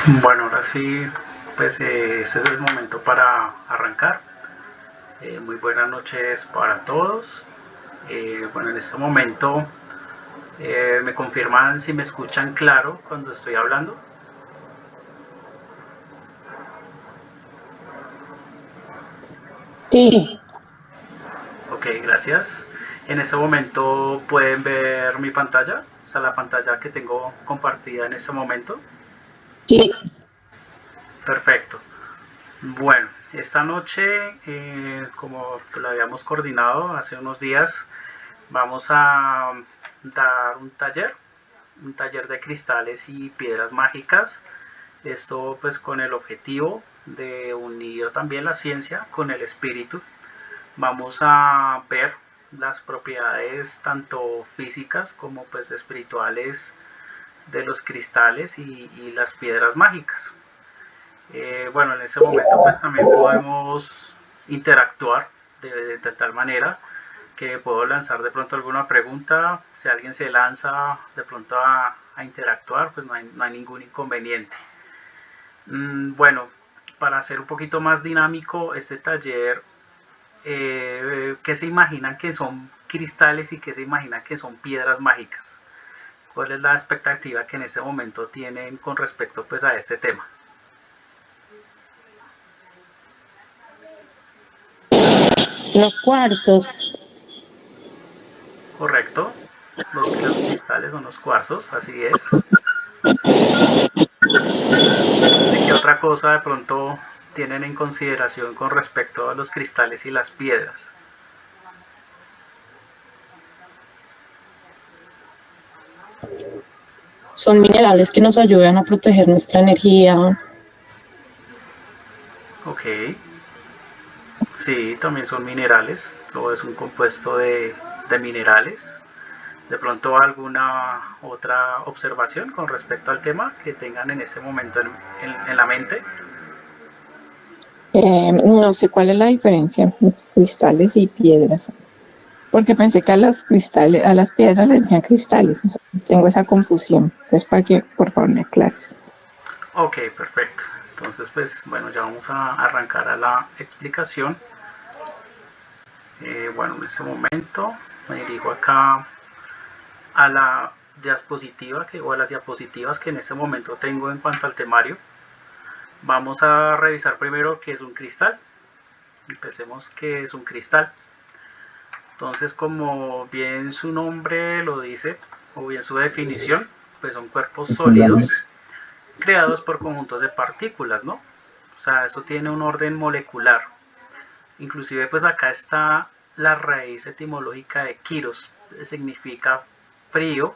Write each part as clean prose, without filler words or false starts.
Bueno, ahora sí, pues este es el momento para arrancar. Muy buenas noches para todos. Bueno, en este momento me confirman si me escuchan claro cuando estoy hablando. Sí, Ok, gracias. En este momento pueden ver mi pantalla, o sea, la pantalla que tengo compartida en este momento. sí, Perfecto. Bueno, esta noche, como lo habíamos coordinado hace unos días, vamos a dar un taller de cristales y piedras mágicas. Esto pues con el objetivo de unir también la ciencia con el espíritu. Vamos a ver las propiedades tanto físicas como pues espirituales de los cristales y las piedras mágicas. Bueno, en ese momento pues también podemos interactuar de tal manera que puedo lanzar de pronto alguna pregunta. Si alguien se lanza de pronto a interactuar, pues no hay ningún inconveniente. Bueno, para hacer un poquito más dinámico este taller, ¿qué se imaginan que son cristales y qué se imaginan que son piedras mágicas? ¿Cuál es la expectativa que en ese momento tienen con respecto pues a este tema? los cuarzos. ¿Correcto? Los cristales son los cuarzos, así es. ¿De qué otra cosa de pronto tienen en consideración con respecto a los cristales y las piedras? Son minerales que nos ayudan a proteger nuestra energía. Ok, sí, también son minerales, todo es un compuesto de minerales. De pronto alguna otra observación con respecto al tema que tengan en este momento en la mente. No sé cuál es la diferencia entre cristales y piedras, porque pensé que a los cristales, a las piedras les decían cristales. O sea, tengo esa confusión. Es para que por favor me aclares. Ok, perfecto. Entonces, pues bueno, ya vamos a arrancar a la explicación. Bueno, en este momento me dirijo acá a la diapositiva o a las diapositivas que en este momento tengo en cuanto al temario. Vamos a revisar primero qué es un cristal. Empecemos qué es un cristal. Entonces, como bien su nombre lo dice, o bien su definición, pues son cuerpos sólidos creados por conjuntos de partículas, ¿no? O sea, eso tiene un orden molecular. Inclusive, pues acá está la raíz etimológica de kiros, significa frío,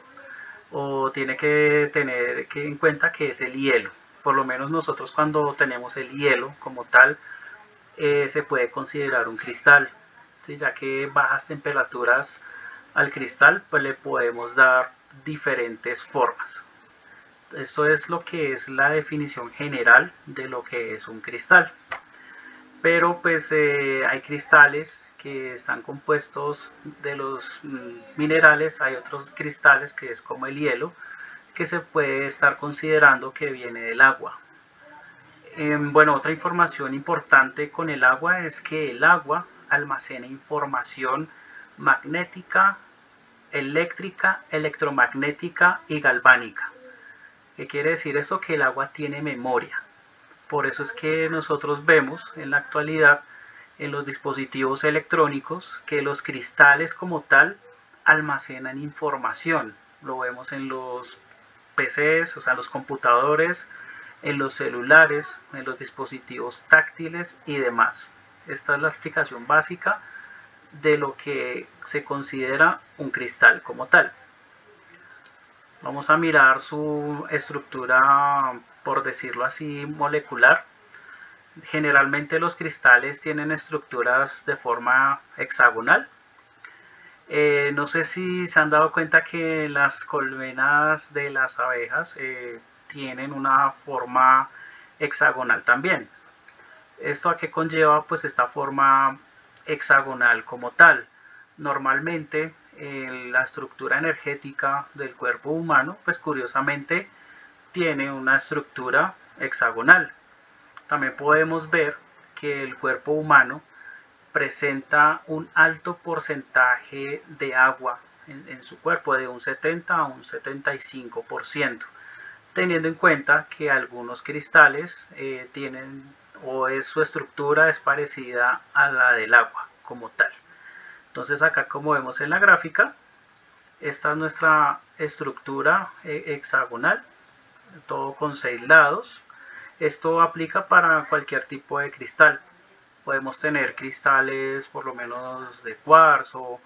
o tiene que tener en cuenta que es el hielo. Por lo menos nosotros cuando tenemos el hielo como tal, se puede considerar un cristal, ¿sí? Ya que bajas temperaturas al cristal, pues le podemos dar diferentes formas. Esto es lo que es la definición general de lo que es un cristal. Pero pues hay cristales que están compuestos de los minerales, hay otros cristales que es como el hielo, que se puede estar considerando que viene del agua. Bueno, otra información importante con el agua es que el agua almacena información magnética, eléctrica, electromagnética y galvánica. ¿Qué quiere decir esto? Que el agua tiene memoria. Por eso es que nosotros vemos en la actualidad en los dispositivos electrónicos que los cristales como tal almacenan información. Lo vemos en los PCs, o sea, los computadores, en los celulares, en los dispositivos táctiles y demás. Esta es la explicación básica de lo que se considera un cristal como tal. Vamos a mirar su estructura, por decirlo así, molecular. Generalmente los cristales tienen estructuras de forma hexagonal. No sé si se han dado cuenta que las colmenas de las abejas tienen una forma hexagonal también. ¿Esto a qué conlleva? Pues esta forma hexagonal como tal. Normalmente la estructura energética del cuerpo humano, pues curiosamente tiene una estructura hexagonal. También podemos ver que el cuerpo humano presenta un alto porcentaje de agua en su cuerpo, de un 70 a un 75%, teniendo en cuenta que algunos cristales tienen o es su estructura es parecida a la del agua como tal. Entonces acá, como vemos en la gráfica, esta es nuestra estructura hexagonal, todo con 6 lados. Esto aplica para cualquier tipo de cristal. Podemos tener cristales por lo menos de cuarzo,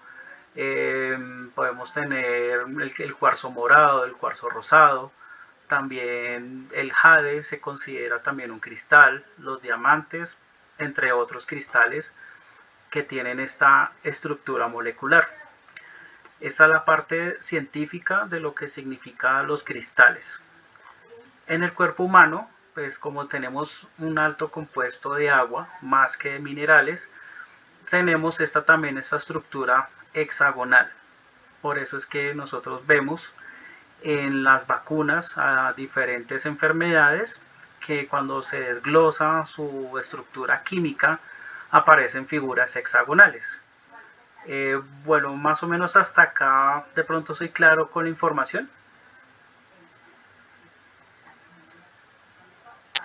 podemos tener el cuarzo morado, el cuarzo rosado. También el jade se considera también un cristal, los diamantes, entre otros cristales que tienen esta estructura molecular. Esta es la parte científica de lo que significan los cristales. En el cuerpo humano, pues como tenemos un alto compuesto de agua más que de minerales, tenemos esta estructura hexagonal. Por eso es que nosotros vemos en las vacunas a diferentes enfermedades que cuando se desglosa su estructura química aparecen figuras hexagonales. Bueno, más o menos hasta acá de pronto soy claro con la información.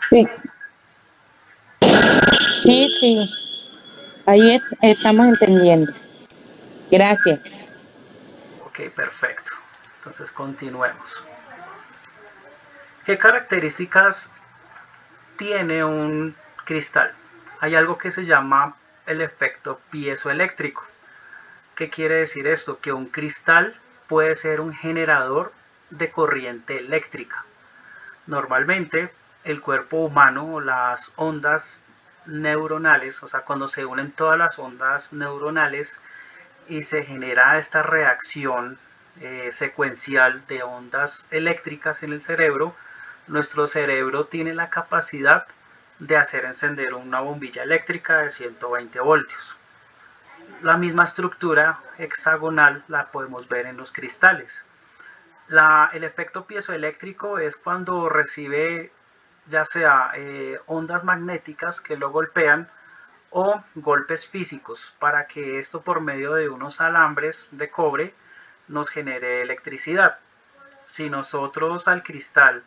Sí, sí, sí. Ahí estamos entendiendo. Gracias. Ok, perfecto. Entonces continuemos. ¿Qué características tiene un cristal? Hay algo que se llama el efecto piezoeléctrico. ¿Qué quiere decir esto? Que un cristal puede ser un generador de corriente eléctrica. Normalmente el cuerpo humano o las ondas neuronales, o sea, cuando se unen todas las ondas neuronales y se genera esta reacción secuencial de ondas eléctricas en el cerebro, nuestro cerebro tiene la capacidad de hacer encender una bombilla eléctrica de 120 voltios. La misma estructura hexagonal la podemos ver en los cristales. El efecto piezoeléctrico es cuando recibe ya sea ondas magnéticas que lo golpean o golpes físicos para que esto por medio de unos alambres de cobre nos genere electricidad. Si nosotros al cristal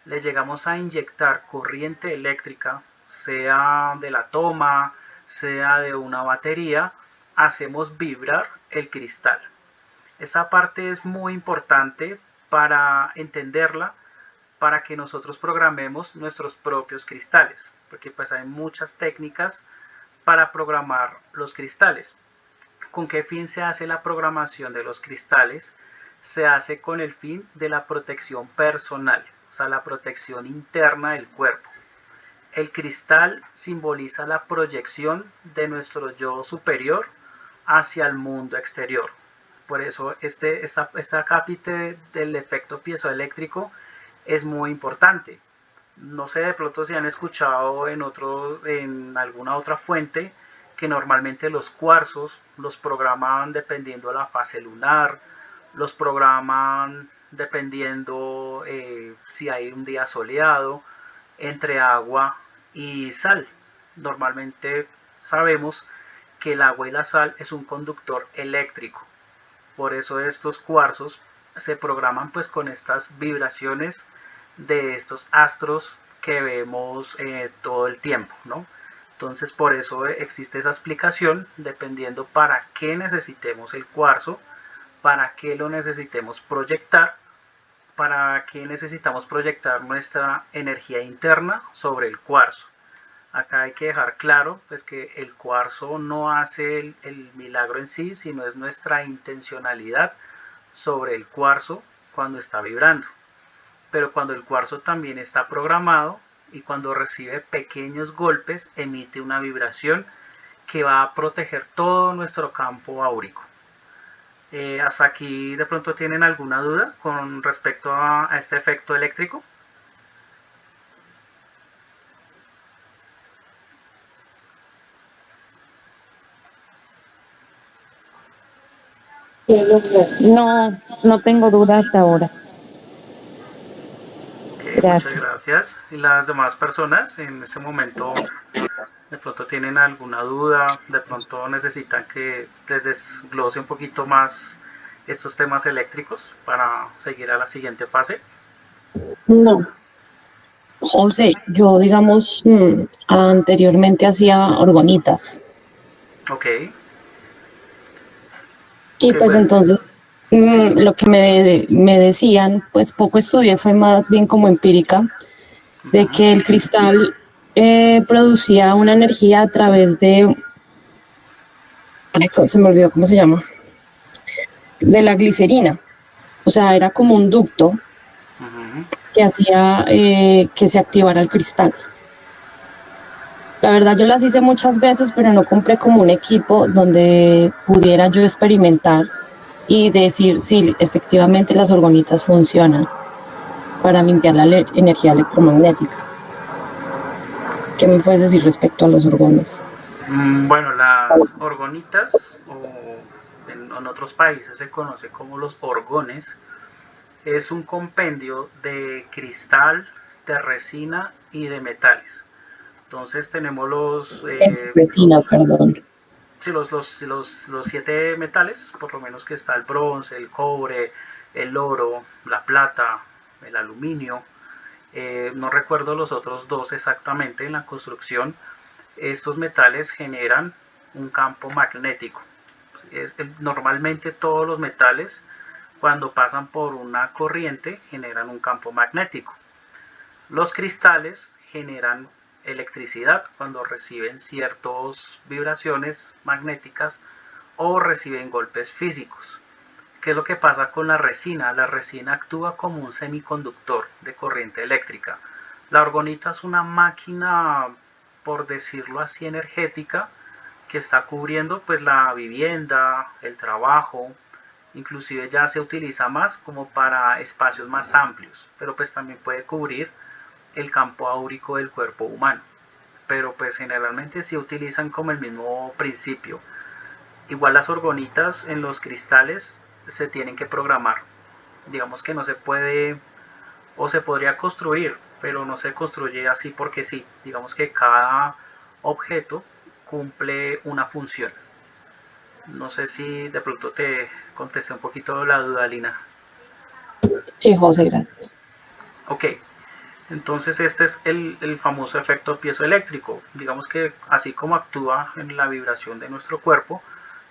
le llegamos a inyectar corriente eléctrica, sea de la toma, sea de una batería, hacemos vibrar el cristal. Esa parte es muy importante para entenderla, para que nosotros programemos nuestros propios cristales, porque pues hay muchas técnicas para programar los cristales. ¿Con qué fin se hace la programación de los cristales? Se hace con el fin de la protección personal, o sea, la protección interna del cuerpo. El cristal simboliza la proyección de nuestro yo superior hacia el mundo exterior. Por eso esta cápite del efecto piezoeléctrico es muy importante. No sé de pronto si han escuchado en alguna otra fuente que normalmente los cuarzos los programan dependiendo de la fase lunar, los programan dependiendo si hay un día soleado, entre agua y sal. Normalmente sabemos que el agua y la sal es un conductor eléctrico. Por eso estos cuarzos se programan pues con estas vibraciones de estos astros que vemos todo el tiempo, ¿no? Entonces por eso existe esa explicación dependiendo para qué necesitemos el cuarzo, para qué lo necesitemos proyectar, para qué necesitamos proyectar nuestra energía interna sobre el cuarzo. Acá hay que dejar claro pues, que el cuarzo no hace el milagro en sí, sino es nuestra intencionalidad sobre el cuarzo cuando está vibrando. Pero cuando el cuarzo también está programado y cuando recibe pequeños golpes, emite una vibración que va a proteger todo nuestro campo áurico. ¿Hasta aquí de pronto tienen alguna duda con respecto a este efecto eléctrico? No, no tengo duda hasta ahora. Ok, muchas Gracias. gracias. ¿Y las demás personas en este momento de pronto tienen alguna duda? ¿De pronto necesitan que les desglose un poquito más estos temas eléctricos para seguir a la siguiente fase? No, José, yo digamos, anteriormente hacía orgonitas Ok, y ok, pues bueno. entonces lo que me decían, pues poco estudié, fue más bien como empírica, de Ujú, que el cristal producía una energía a través de, ay, se me olvidó cómo se llama, de la glicerina. O sea, era como un ducto ujú. que hacía que se activara el cristal. La verdad yo las hice muchas veces, pero no compré como un equipo donde pudiera yo experimentar y decir si efectivamente las orgonitas funcionan para limpiar la energía electromagnética. ¿Qué me puedes decir respecto a los orgones? Bueno, las orgonitas, o en otros países se conoce como los orgones, es un compendio de cristal, de resina y de metales. Entonces tenemos Resina, perdón. sí, los siete metales, por lo menos que está el bronce, el cobre, el oro, la plata, el aluminio. No recuerdo los otros dos exactamente en la construcción. Estos metales generan un campo magnético. Normalmente todos los metales, cuando pasan por una corriente, generan un campo magnético. Los cristales generan electricidad cuando reciben ciertas vibraciones magnéticas o reciben golpes físicos. ¿Qué es lo que pasa con la resina? La resina actúa como un semiconductor de corriente eléctrica. La orgonita es una máquina, por decirlo así, energética, que está cubriendo pues la vivienda, el trabajo, inclusive ya se utiliza más como para espacios más amplios, pero pues también puede cubrir el campo áurico del cuerpo humano, pero pues generalmente sí utilizan como el mismo principio. Igual las orgonitas en los cristales se tienen que programar, digamos que no se puede, o se podría construir, pero no se construye así porque sí, digamos que cada objeto cumple una función. No sé si de pronto te contesté un poquito la duda, Lina. Sí, José, gracias. Ok, entonces este es el famoso efecto piezoeléctrico. Digamos que así como actúa en la vibración de nuestro cuerpo,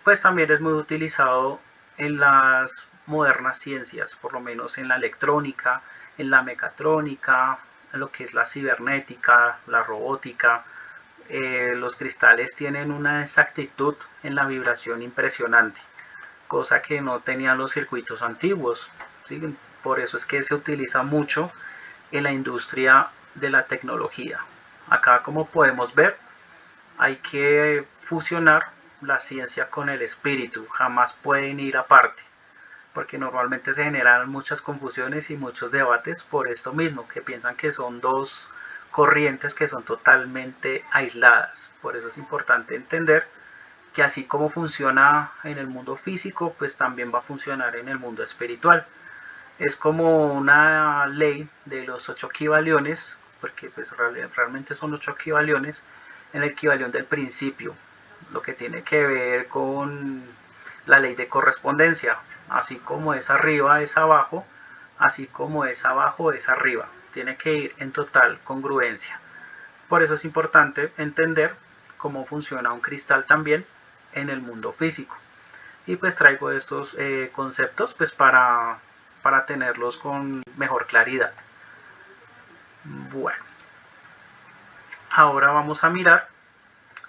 pues también es muy utilizado en las modernas ciencias, por lo menos en la electrónica, en la mecatrónica, en lo que es la cibernética, la robótica. Los cristales tienen una exactitud en la vibración impresionante, cosa que no tenían los circuitos antiguos. ¿Sí? Por eso es que se utiliza mucho en la industria de la tecnología. Acá, como podemos ver, hay que fusionar la ciencia con el espíritu, jamás pueden ir aparte, porque normalmente se generan muchas confusiones y muchos debates por esto mismo, que piensan que son dos corrientes que son totalmente aisladas. Por eso es importante entender que así como funciona en el mundo físico, pues también va a funcionar en el mundo espiritual. Es como una ley de los 8 equivaliones, porque pues realmente son 8 equivaliones, en el equivalión del principio, lo que tiene que ver con la ley de correspondencia, así como es arriba es abajo, así como es abajo es arriba, tiene que ir en total congruencia. Por eso es importante entender cómo funciona un cristal también en el mundo físico. Y pues traigo estos conceptos pues para tenerlos con mejor claridad. Bueno, ahora vamos a mirar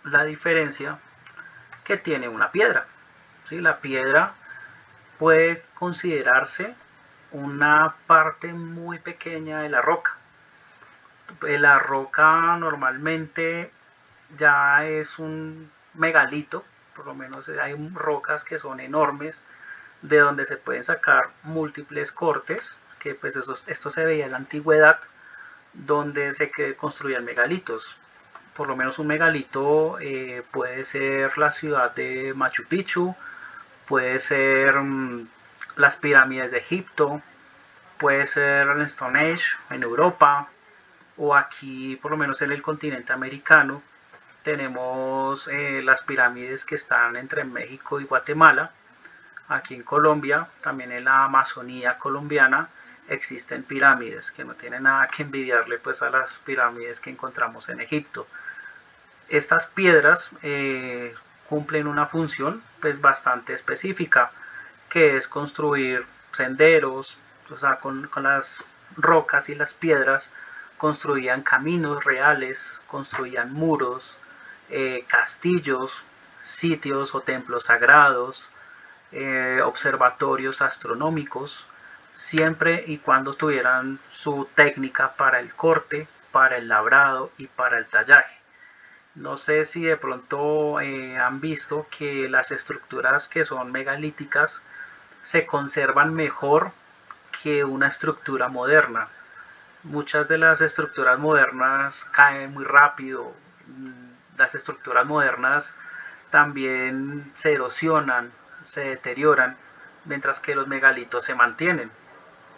la diferencia que tiene una piedra. ¿Sí? La piedra puede considerarse una parte muy pequeña de la roca. La roca normalmente ya es un megalito, por lo menos hay rocas que son enormes, de donde se pueden sacar múltiples cortes, que pues esto se veía en la antigüedad, donde se construían megalitos. Por lo menos un megalito puede ser la ciudad de Machu Picchu, puede ser las pirámides de Egipto, puede ser en Stone Age, en Europa, o aquí por lo menos en el continente americano. Tenemos las pirámides que están entre México y Guatemala. Aquí en Colombia, también en la Amazonía colombiana, existen pirámides que no tienen nada que envidiarle pues a las pirámides que encontramos en Egipto. Estas piedras cumplen una función pues bastante específica, que es construir senderos. O sea, con las rocas y las piedras construían caminos reales, construían muros, castillos, sitios o templos sagrados, observatorios astronómicos, siempre y cuando tuvieran su técnica para el corte, para el labrado y para el tallaje. No sé si de pronto han visto que las estructuras que son megalíticas se conservan mejor que una estructura moderna. Muchas de las estructuras modernas caen muy rápido. Las estructuras modernas también se erosionan, se deterioran, mientras que los megalitos se mantienen.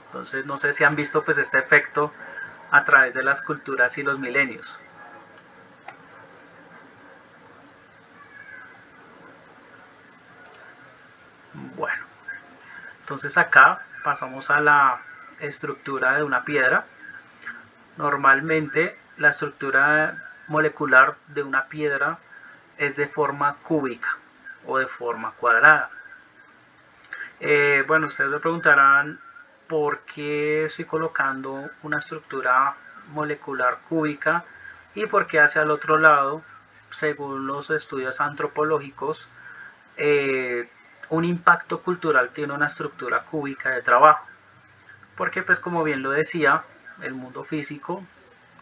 Entonces no sé si han visto pues este efecto a través de las culturas y los milenios. Bueno, entonces acá pasamos a la estructura de una piedra. Normalmente la estructura molecular de una piedra es de forma cúbica o de forma cuadrada. Bueno, ustedes me preguntarán por qué estoy colocando una estructura molecular cúbica y por qué hacia el otro lado, según los estudios antropológicos, un impacto cultural tiene una estructura cúbica de trabajo. Porque pues como bien lo decía, el mundo físico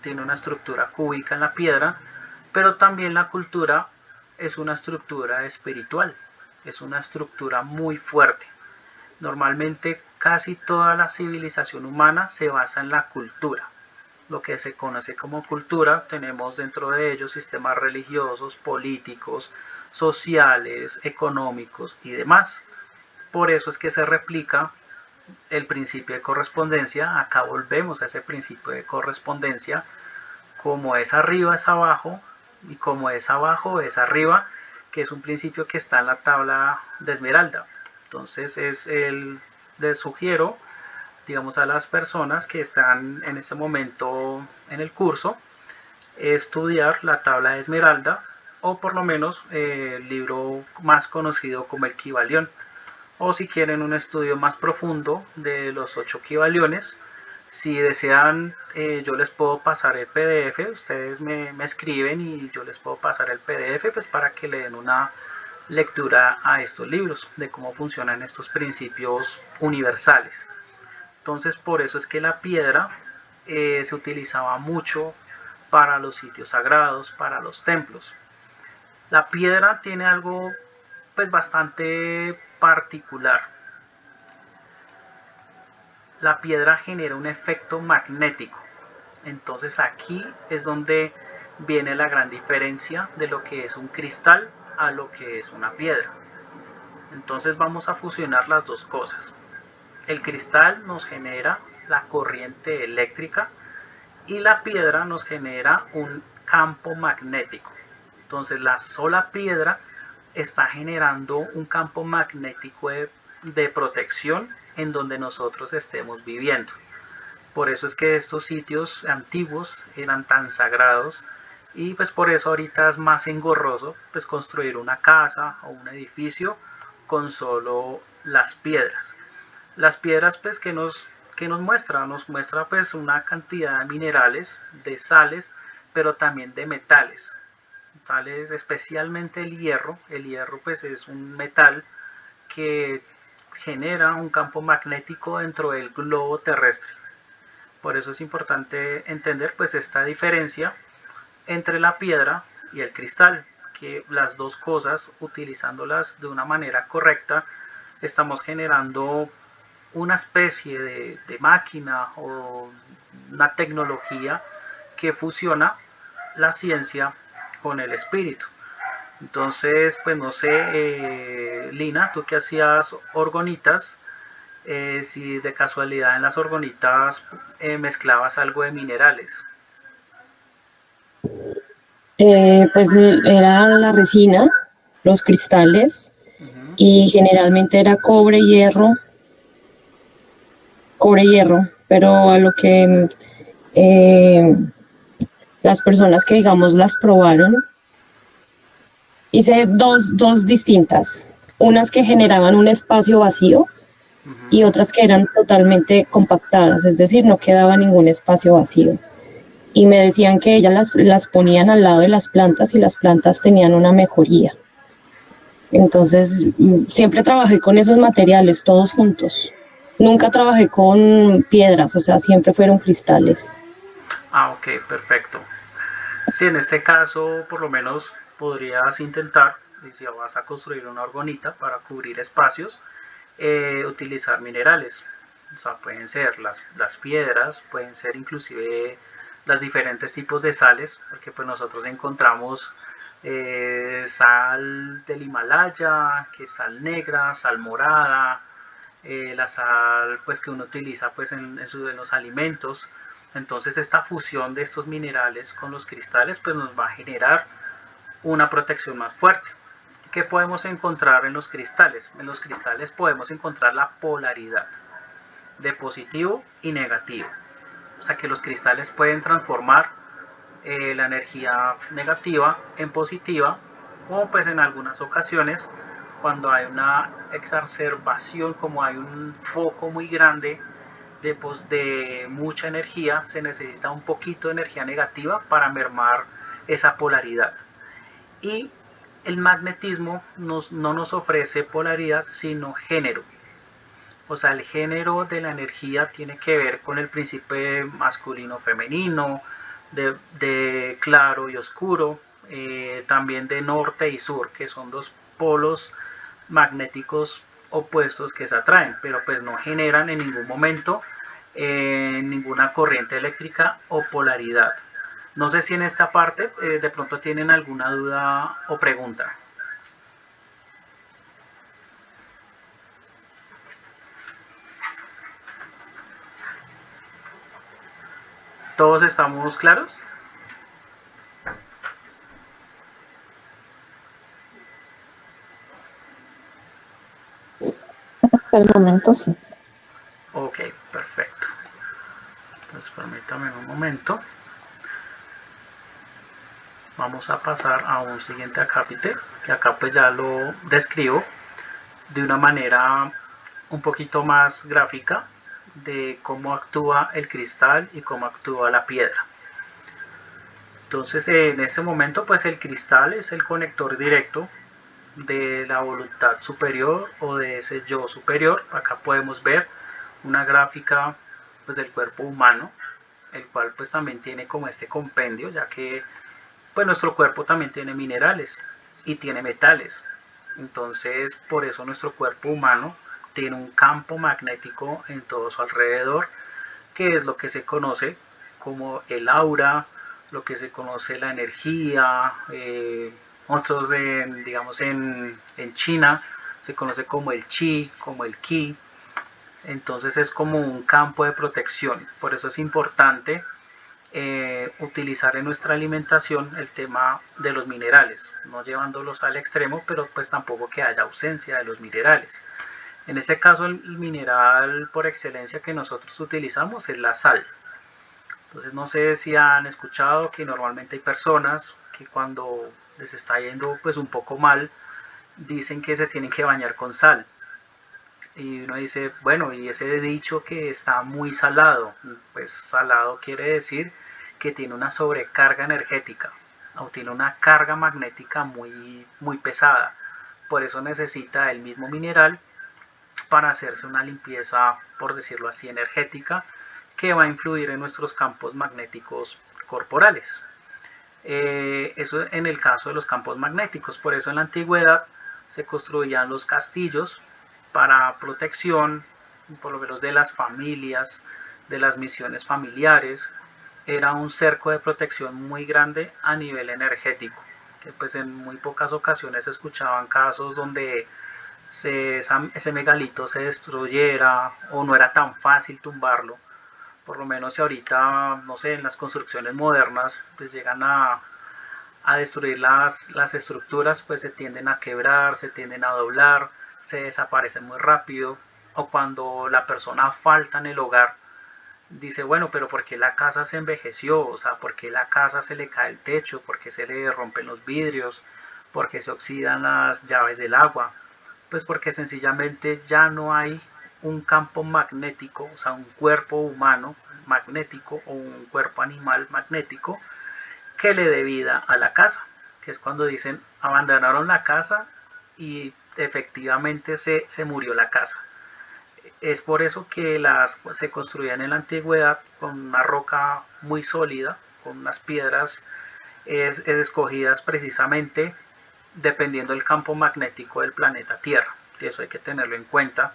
tiene una estructura cúbica en la piedra, pero también la cultura es una estructura espiritual, es una estructura muy fuerte. Normalmente casi toda la civilización humana se basa en la cultura. Lo que se conoce como cultura, tenemos dentro de ellos sistemas religiosos, políticos, sociales, económicos y demás. Por eso es que se replica el principio de correspondencia. Acá volvemos a ese principio de correspondencia. Como es arriba es abajo y como es abajo es arriba, que es un principio que está en la tabla de Esmeralda. Entonces les sugiero, digamos, a las personas que están en este momento en el curso, estudiar la tabla de Esmeralda, o por lo menos el libro más conocido como el Kybalión. O si quieren un estudio más profundo de los 8 Kybaliones, si desean, yo les puedo pasar el PDF. Ustedes me escriben y yo les puedo pasar el PDF pues para que le den una lectura a estos libros de cómo funcionan estos principios universales. Entonces por eso es que la piedra se utilizaba mucho para los sitios sagrados, para los templos. La piedra tiene algo pues bastante particular. La piedra genera un efecto magnético. Entonces aquí es donde viene la gran diferencia de lo que es un cristal a lo que es una piedra. Entonces vamos a fusionar las dos cosas. El cristal nos genera la corriente eléctrica y la piedra nos genera un campo magnético. Entonces la sola piedra está generando un campo magnético de protección en donde nosotros estemos viviendo. Por eso es que estos sitios antiguos eran tan sagrados, y pues por eso ahorita es más engorroso pues construir una casa o un edificio con solo las piedras. Las piedras pues que nos muestra pues una cantidad de minerales, de sales, pero también de metales. Metales, especialmente el hierro. El hierro pues es un metal que genera un campo magnético dentro del globo terrestre. Por eso es importante entender pues esta diferencia entre la piedra y el cristal, que las dos cosas, utilizándolas de una manera correcta, estamos generando una especie de máquina o una tecnología que fusiona la ciencia con el espíritu. Entonces, pues no sé, Lina, tú que hacías orgonitas, si de casualidad en las orgonitas mezclabas algo de minerales. Pues era la resina, los cristales, Ujú. y generalmente era cobre, hierro, pero a lo que las personas que digamos las probaron, hice dos distintas, unas que generaban un espacio vacío y Ujú. otras que eran totalmente compactadas, es decir, no quedaba ningún espacio vacío. Y me decían que ellas las ponían al lado de las plantas y las plantas tenían una mejoría. Entonces, siempre trabajé con esos materiales, todos juntos. Nunca trabajé con piedras, o sea, siempre fueron cristales. Ah, ok, perfecto. Sí, en este caso, por lo menos podrías intentar, si vas a construir una orgonita para cubrir espacios, utilizar minerales. O sea, pueden ser las piedras, pueden ser inclusive los diferentes tipos de sales, porque pues nosotros encontramos sal del Himalaya, que es sal negra, sal morada, la sal pues que uno utiliza pues en los alimentos. Entonces esta fusión de estos minerales con los cristales pues nos va a generar una protección más fuerte. ¿Qué podemos encontrar en los cristales? En los cristales podemos encontrar la polaridad de positivo y negativo. O sea que los cristales pueden transformar la energía negativa en positiva, como pues en algunas ocasiones cuando hay una exacerbación, como hay un foco muy grande de mucha energía, se necesita un poquito de energía negativa para mermar esa polaridad. Y el magnetismo no nos ofrece polaridad, sino género. O sea, el género de la energía tiene que ver con el principio masculino-femenino, de claro y oscuro, también de norte y sur, que son dos polos magnéticos opuestos que se atraen, pero pues no generan en ningún momento ninguna corriente eléctrica o polaridad. No sé si en esta parte de pronto tienen alguna duda o pregunta. ¿Todos estamos claros? Hasta el momento sí. Ok, perfecto. Entonces permítame un momento. Vamos a pasar a un siguiente acápite, que acá pues ya lo describo de una manera un poquito más gráfica de cómo actúa el cristal y cómo actúa la piedra. Entonces en este momento pues el cristal es el conector directo de la voluntad superior o de ese yo superior. Acá podemos ver una gráfica pues del cuerpo humano, el cual pues también tiene como este compendio, ya que pues nuestro cuerpo también tiene minerales y tiene metales. Entonces por eso nuestro cuerpo humano tiene un campo magnético en todo su alrededor, que es lo que se conoce como el aura, lo que se conoce la energía, otros digamos en China se conoce como el chi, como el ki. Entonces es como un campo de protección. Por eso es importante utilizar en nuestra alimentación el tema de los minerales, no llevándolos al extremo, pero pues tampoco que haya ausencia de los minerales. En este caso el mineral por excelencia que nosotros utilizamos es la sal. Entonces no sé si han escuchado que normalmente hay personas que cuando les está yendo pues un poco mal, dicen que se tienen que bañar con sal. Y uno dice, bueno, y ese dicho que está muy salado, pues salado quiere decir que tiene una sobrecarga energética o tiene una carga magnética muy pesada. Por eso necesita el mismo mineral para hacerse una limpieza, por decirlo así, energética, que va a influir en nuestros campos magnéticos corporales. Eso en el caso de los campos magnéticos. Por eso en la antigüedad se construían los castillos para protección, por lo menos de las familias, de las misiones familiares. Era un cerco de protección muy grande a nivel energético, que pues en muy pocas ocasiones se escuchaban casos donde ese megalito se destruyera o no era tan fácil tumbarlo. Por lo menos si ahorita, no sé, en las construcciones modernas pues llegan a destruir las estructuras, pues se tienden a quebrar, se tienden a doblar, se desaparecen muy rápido, o cuando la persona falta en el hogar, dice, bueno, pero ¿por qué la casa se envejeció? O sea, ¿por qué la casa se le cae el techo? ¿Por qué se le rompen los vidrios? ¿Por qué se oxidan las llaves del agua? Pues porque sencillamente ya no hay un campo magnético, o sea, un cuerpo humano magnético o un cuerpo animal magnético que le dé vida a la casa, que es cuando dicen abandonaron la casa y efectivamente se murió la casa. Es por eso que se construían en la antigüedad con una roca muy sólida, con unas piedras escogidas precisamente dependiendo del campo magnético del planeta Tierra. Y eso hay que tenerlo en cuenta.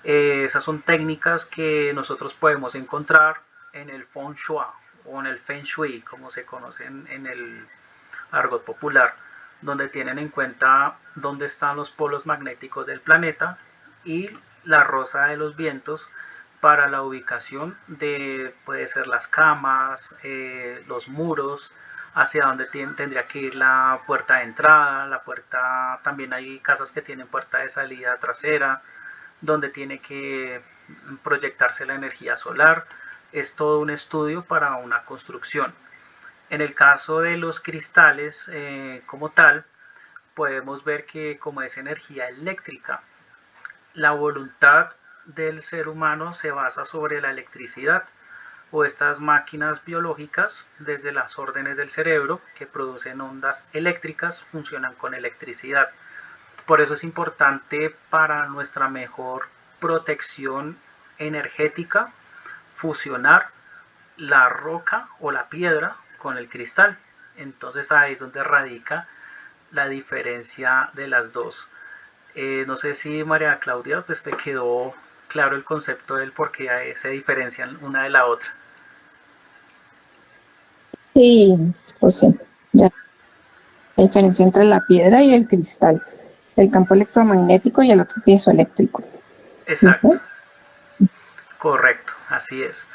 Esas son técnicas que nosotros podemos encontrar en el Feng Shui o en el Feng Shui, como se conoce en el argot popular, donde tienen en cuenta dónde están los polos magnéticos del planeta y la rosa de los vientos para la ubicación de, puede ser las camas, los muros, hacia donde tendría que ir la puerta de entrada, la puerta, también hay casas que tienen puerta de salida trasera, donde tiene que proyectarse la energía solar. Es todo un estudio para una construcción. En el caso de los cristales como tal, podemos ver que como es energía eléctrica, la voluntad del ser humano se basa sobre la electricidad o estas máquinas biológicas desde las órdenes del cerebro que producen ondas eléctricas funcionan con electricidad. Por eso es importante para nuestra mejor protección energética fusionar la roca o la piedra con el cristal. Entonces ahí es donde radica la diferencia de las dos. No sé si María Claudia pues te quedó claro el concepto del por qué se diferencian una de la otra. Sí, José, ya. La diferencia entre la piedra y el cristal, el campo electromagnético y el otro piezoeléctrico. Exacto, correcto, así es.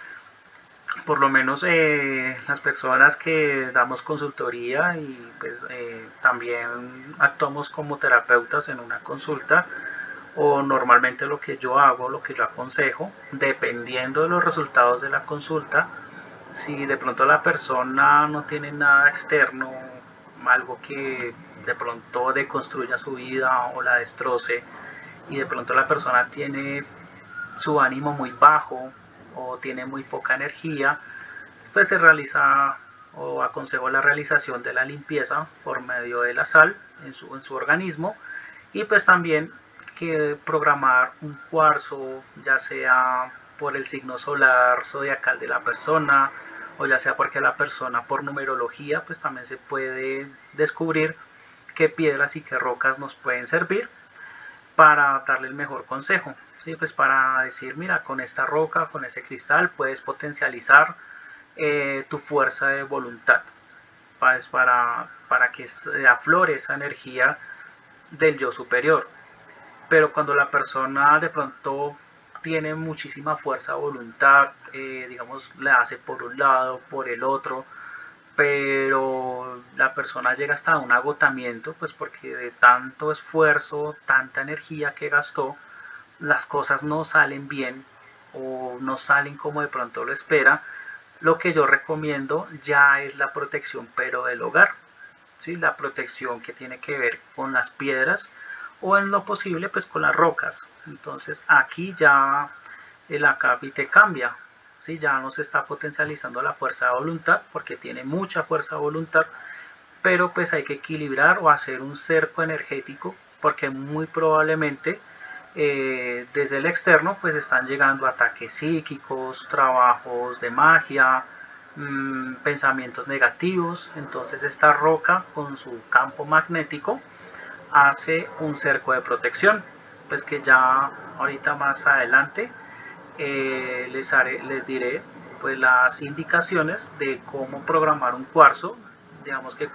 Por lo menos las personas que damos consultoría y pues también actuamos como terapeutas en una consulta o normalmente lo que yo hago, lo que yo aconsejo, dependiendo de los resultados de la consulta, si de pronto la persona no tiene nada externo, algo que de pronto deconstruya su vida o la destroce y de pronto la persona tiene su ánimo muy bajo o tiene muy poca energía, pues se realiza o aconsejo la realización de la limpieza por medio de la sal en su organismo y pues también que programar un cuarzo ya sea por el signo solar zodiacal de la persona o ya sea porque la persona por numerología pues también se puede descubrir qué piedras y qué rocas nos pueden servir para darle el mejor consejo. ¿Sí? Pues para decir, mira, con esta roca, con ese cristal puedes potencializar tu fuerza de voluntad, pues para que aflore esa energía del yo superior. Pero cuando la persona de pronto tiene muchísima fuerza de voluntad, digamos, la hace por un lado, por el otro, pero la persona llega hasta un agotamiento, pues porque de tanto esfuerzo, tanta energía que gastó, las cosas no salen bien o no salen como de pronto lo espera. Lo que yo recomiendo ya es la protección pero del hogar, ¿sí? La protección que tiene que ver con las piedras o en lo posible pues con las rocas. Entonces aquí ya el acápite cambia, ¿sí? Ya no se está potencializando la fuerza de voluntad porque tiene mucha fuerza de voluntad, pero pues hay que equilibrar o hacer un cerco energético porque muy probablemente desde el externo pues están llegando ataques psíquicos, trabajos de magia, pensamientos negativos. Entonces esta roca con su campo magnético hace un cerco de protección, pues que ya ahorita más adelante les diré pues las indicaciones de cómo programar un cuarzo. Digamos que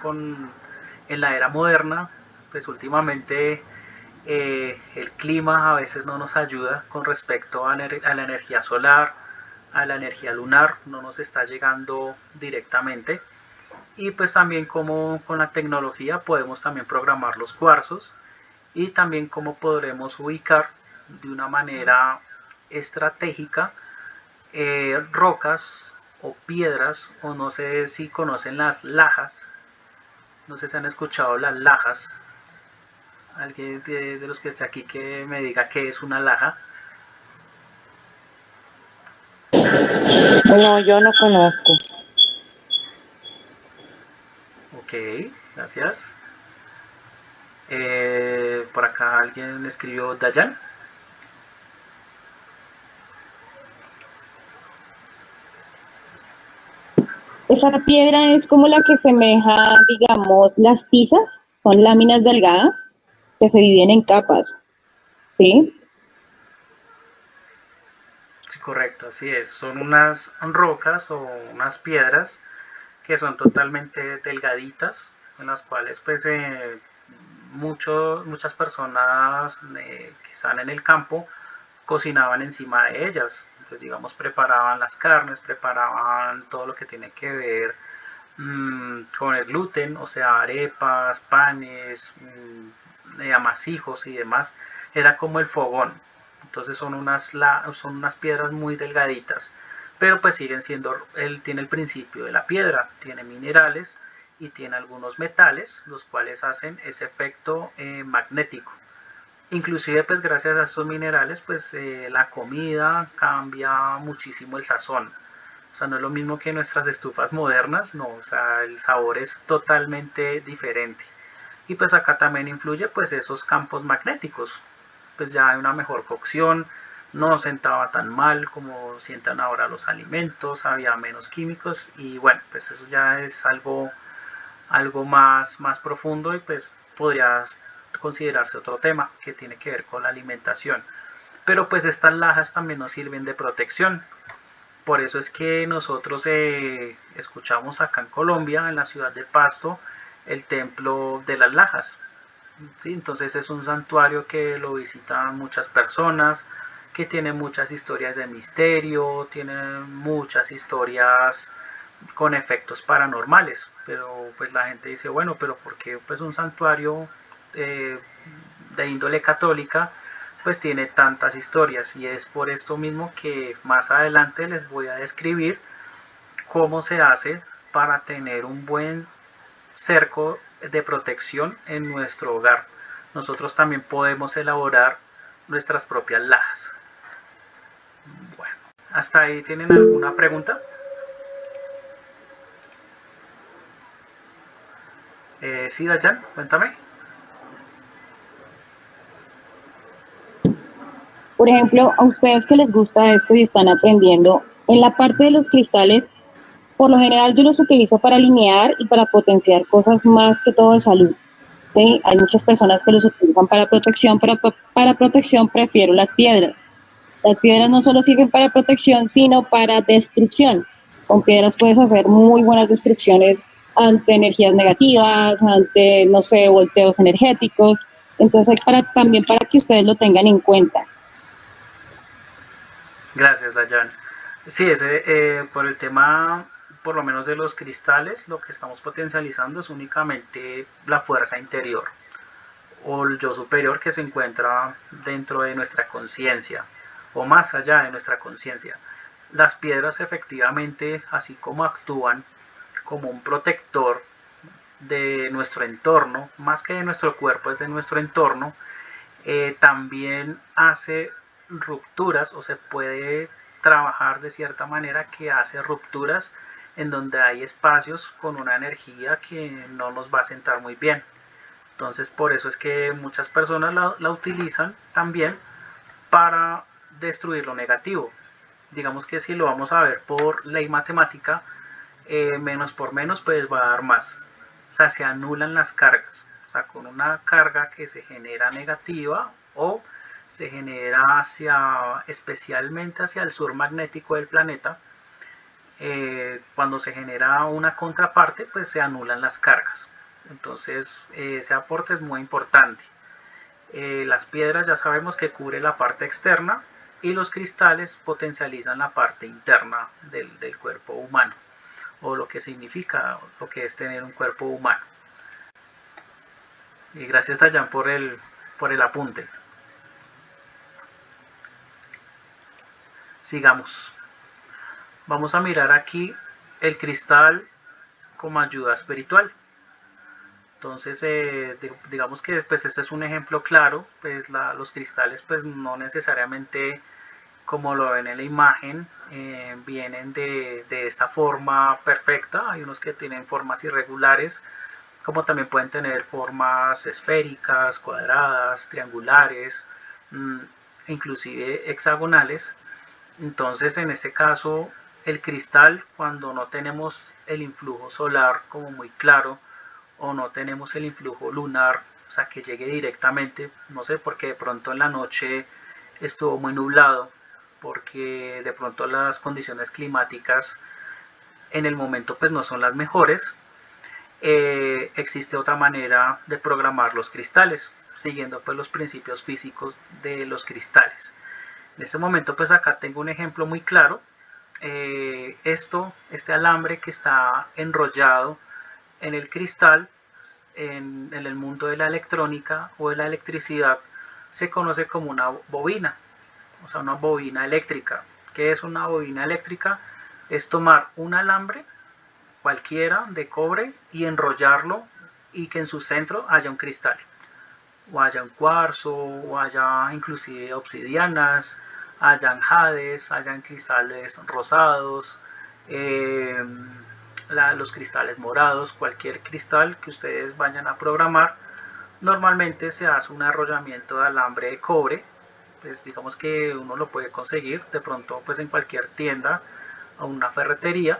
en la era moderna pues últimamente El clima a veces no nos ayuda con respecto a la energía solar, a la energía lunar, no nos está llegando directamente. Y pues también como con la tecnología podemos también programar los cuarzos y también cómo podremos ubicar de una manera estratégica rocas o piedras, o no sé si conocen las lajas, no sé si han escuchado las lajas, alguien de los que esté aquí que me diga qué es una laja. No, yo no conozco. Ok, gracias. Por acá alguien escribió Dayan. Esa piedra es como la que semeja, digamos, las tizas, son láminas delgadas que se dividen en capas, ¿sí? Sí, correcto, así es. Son unas rocas o unas piedras que son totalmente delgaditas, en las cuales pues muchas personas que están en el campo cocinaban encima de ellas. Entonces, digamos, preparaban las carnes, preparaban todo lo que tiene que ver con el gluten, o sea, arepas, panes, amasijos y demás. Era como el fogón. Entonces son unas piedras muy delgaditas, pero pues siguen siendo, él tiene el principio de la piedra, tiene minerales y tiene algunos metales, los cuales hacen ese efecto magnético. Inclusive pues gracias a estos minerales pues la comida cambia muchísimo el sazón. O sea, no es lo mismo que nuestras estufas modernas, no, o sea, el sabor es totalmente diferente. Y pues acá también influye pues esos campos magnéticos. Pues ya hay una mejor cocción, no sentaba tan mal como sientan ahora los alimentos, había menos químicos y bueno, pues eso ya es algo más profundo y pues podría considerarse otro tema que tiene que ver con la alimentación. Pero pues estas lajas también nos sirven de protección. Por eso es que nosotros escuchamos acá en Colombia, en la ciudad de Pasto, el templo de las lajas. ¿Sí? Entonces es un santuario que lo visitan muchas personas, que tiene muchas historias de misterio, tiene muchas historias con efectos paranormales, pero pues la gente dice, bueno, pero ¿por qué pues un santuario eh, de índole católica pues tiene tantas historias? Y es por esto mismo que más adelante les voy a describir cómo se hace para tener un buen cerco de protección en nuestro hogar. Nosotros también podemos elaborar nuestras propias lajas. Bueno, hasta ahí tienen alguna pregunta. Sí, Dayan, cuéntame. Por ejemplo, a ustedes que les gusta esto y están aprendiendo, en la parte de los cristales, por lo general yo los utilizo para alinear y para potenciar cosas más que todo de salud. ¿Sí? Hay muchas personas que los utilizan para protección, pero para protección prefiero las piedras. Las piedras no solo sirven para protección, sino para destrucción. Con piedras puedes hacer muy buenas destrucciones ante energías negativas, ante, no sé, volteos energéticos. Entonces, también para que ustedes lo tengan en cuenta. Gracias, Dayan. Sí, por el tema, por lo menos de los cristales, lo que estamos potencializando es únicamente la fuerza interior o el yo superior que se encuentra dentro de nuestra conciencia o más allá de nuestra conciencia. Las piedras efectivamente, así como actúan como un protector de nuestro entorno, más que de nuestro cuerpo, es de nuestro entorno, también hace rupturas o se puede trabajar de cierta manera que hace rupturas en donde hay espacios con una energía que no nos va a sentar muy bien. Entonces por eso es que muchas personas la utilizan también para destruir lo negativo. Digamos que si lo vamos a ver por ley matemática, menos por menos pues va a dar más. O sea, se anulan las cargas. O sea, con una carga que se genera negativa o se genera especialmente hacia el sur magnético del planeta, cuando se genera una contraparte, pues se anulan las cargas. Entonces, ese aporte es muy importante. Las piedras ya sabemos que cubre la parte externa y los cristales potencializan la parte interna del cuerpo humano, o lo que significa, lo que es tener un cuerpo humano. Y gracias, Dayan, por el apunte. Sigamos. Vamos a mirar aquí el cristal como ayuda espiritual. Entonces, digamos que pues este es un ejemplo claro. Pues los cristales pues no necesariamente, como lo ven en la imagen, vienen de esta forma perfecta. Hay unos que tienen formas irregulares, como también pueden tener formas esféricas, cuadradas, triangulares, inclusive hexagonales. Entonces, en este caso, el cristal, cuando no tenemos el influjo solar como muy claro, o no tenemos el influjo lunar, o sea, que llegue directamente, no sé, porque de pronto en la noche estuvo muy nublado, porque de pronto las condiciones climáticas en el momento pues no son las mejores. Existe otra manera de programar los cristales, siguiendo pues los principios físicos de los cristales. En este momento pues acá tengo un ejemplo muy claro. Este alambre que está enrollado en el cristal, en el mundo de la electrónica o de la electricidad, se conoce como una bobina, o sea, una bobina eléctrica. ¿Qué es una bobina eléctrica? Es tomar un alambre cualquiera de cobre y enrollarlo, y que en su centro haya un cristal, o haya un cuarzo, o haya inclusive obsidianas, hayan jades, hayan cristales rosados, eh, los cristales morados, cualquier cristal que ustedes vayan a programar. Normalmente se hace un arrollamiento de alambre de cobre, pues digamos que uno lo puede conseguir de pronto pues en cualquier tienda o una ferretería.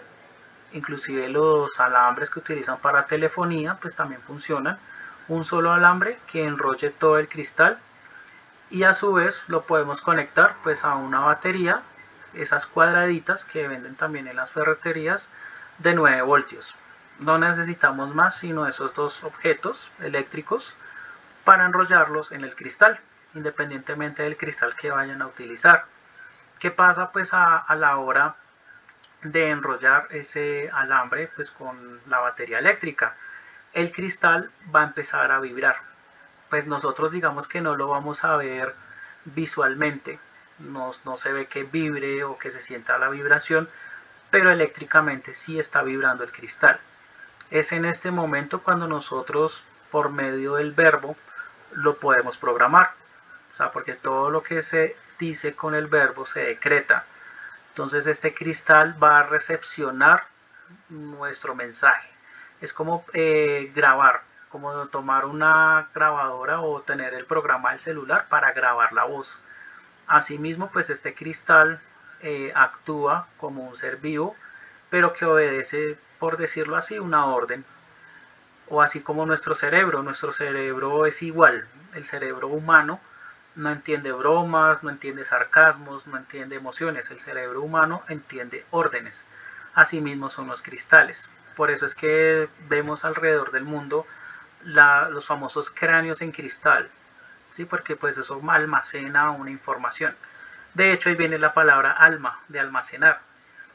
Inclusive los alambres que utilizan para telefonía pues también funcionan. Un solo alambre que enrolle todo el cristal, y a su vez lo podemos conectar pues a una batería, esas cuadraditas que venden también en las ferreterías, de 9 voltios. No necesitamos más sino esos dos objetos eléctricos para enrollarlos en el cristal, independientemente del cristal que vayan a utilizar. ¿Qué pasa pues a la hora de enrollar ese alambre pues con la batería eléctrica? El cristal va a empezar a vibrar. Pues nosotros digamos que no lo vamos a ver visualmente, no se ve que vibre o que se sienta la vibración, pero eléctricamente sí está vibrando el cristal. Es en este momento cuando nosotros, por medio del verbo, lo podemos programar. O sea, porque todo lo que se dice con el verbo se decreta. Entonces este cristal va a recepcionar nuestro mensaje. Es como grabar, como tomar una grabadora o tener el programa del celular para grabar la voz. Asimismo, pues este cristal actúa como un ser vivo, pero que obedece, por decirlo así, una orden. O así como nuestro cerebro es igual. El cerebro humano no entiende bromas, no entiende sarcasmos, no entiende emociones. El cerebro humano entiende órdenes. Asimismo son los cristales. Por eso es que vemos alrededor del mundo los famosos cráneos en cristal, ¿sí? Porque pues eso almacena una información. De hecho, ahí viene la palabra alma, de almacenar.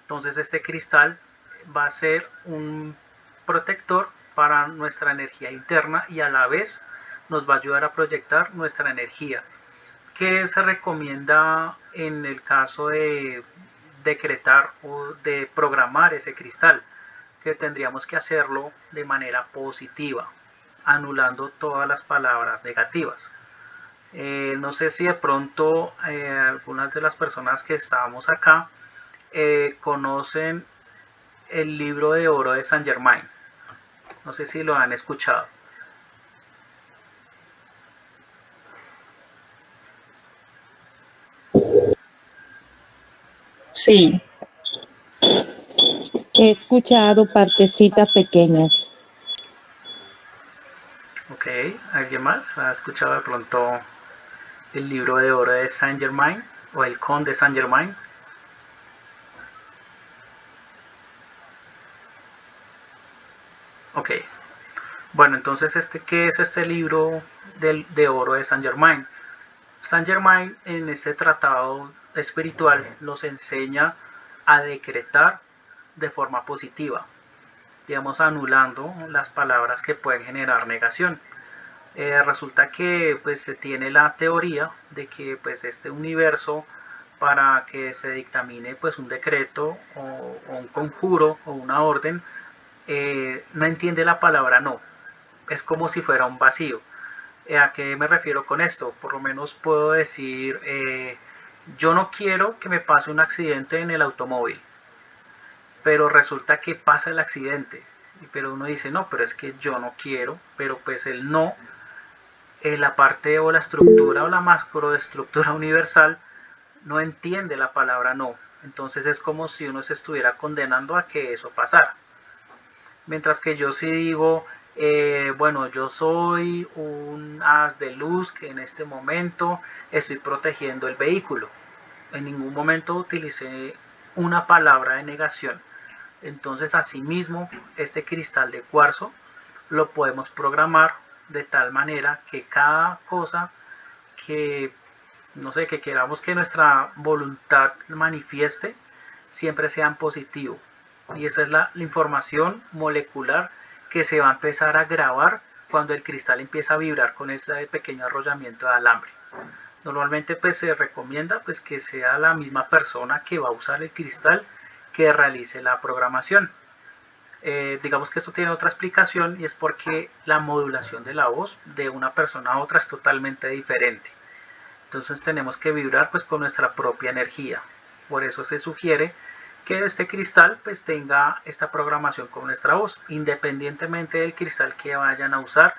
Entonces este cristal va a ser un protector para nuestra energía interna, y a la vez nos va a ayudar a proyectar nuestra energía. ¿Qué se recomienda en el caso de decretar o de programar ese cristal? Que tendríamos que hacerlo de manera positiva, anulando todas las palabras negativas. No sé si de pronto algunas de las personas que estábamos acá conocen el libro de oro de Saint Germain. No sé si lo han escuchado. Sí, He escuchado partecitas pequeñas. Ok, ¿alguien más ha escuchado de pronto el libro de oro de Saint Germain o el Conde de Saint Germain? Ok, Bueno, entonces, ¿qué es este libro de oro de Saint Germain? Saint Germain en este tratado espiritual nos enseña a decretar de forma positiva, digamos, anulando las palabras que pueden generar negación. Resulta que pues se tiene la teoría de que pues este universo, para que se dictamine pues un decreto o un conjuro o una orden, no entiende la palabra no, es como si fuera un vacío. ¿A qué me refiero con esto? Por lo menos puedo decir, yo no quiero que me pase un accidente en el automóvil, pero resulta que pasa el accidente, pero uno dice, no, pero es que yo no quiero, pero pues el no, la parte o la estructura o la macroestructura universal no entiende la palabra no, entonces es como si uno se estuviera condenando a que eso pasara. Mientras que yo sí digo, bueno, yo soy un haz de luz que en este momento estoy protegiendo el vehículo. En ningún momento utilicé una palabra de negación. Entonces, asimismo, este cristal de cuarzo lo podemos programar de tal manera que cada cosa que, no sé, que queramos que nuestra voluntad manifieste, siempre sea en positivo. Y esa es la información molecular que se va a empezar a grabar cuando el cristal empieza a vibrar con ese pequeño arrollamiento de alambre. Normalmente pues se recomienda pues que sea la misma persona que va a usar el cristal que realice la programación. Digamos que esto tiene otra explicación, y es porque la modulación de la voz de una persona a otra es totalmente diferente. Entonces tenemos que vibrar pues con nuestra propia energía. Por eso se sugiere que este cristal pues tenga esta programación con nuestra voz, independientemente del cristal que vayan a usar,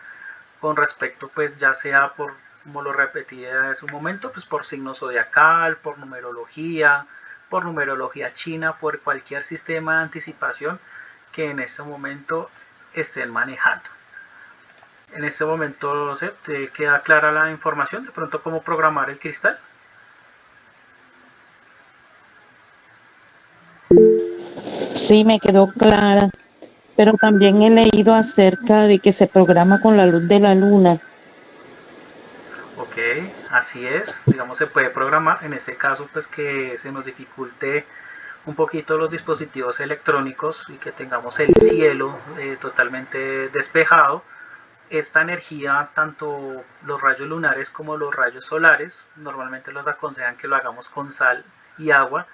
con respecto pues ya sea por, como lo repetí hace un momento, pues por signo zodiacal, por numerología china, por cualquier sistema de anticipación que en este momento estén manejando. En este momento, no sé, ¿te queda clara la información de pronto cómo programar el cristal? Sí, me quedó clara, pero también he leído acerca de que se programa con la luz de la luna. Ok, así es, digamos se puede programar, en este caso pues que se nos dificulte un poquito los dispositivos electrónicos y que tengamos el cielo totalmente despejado. Esta energía, tanto los rayos lunares como los rayos solares, normalmente los aconsejan que lo hagamos con sal y agua,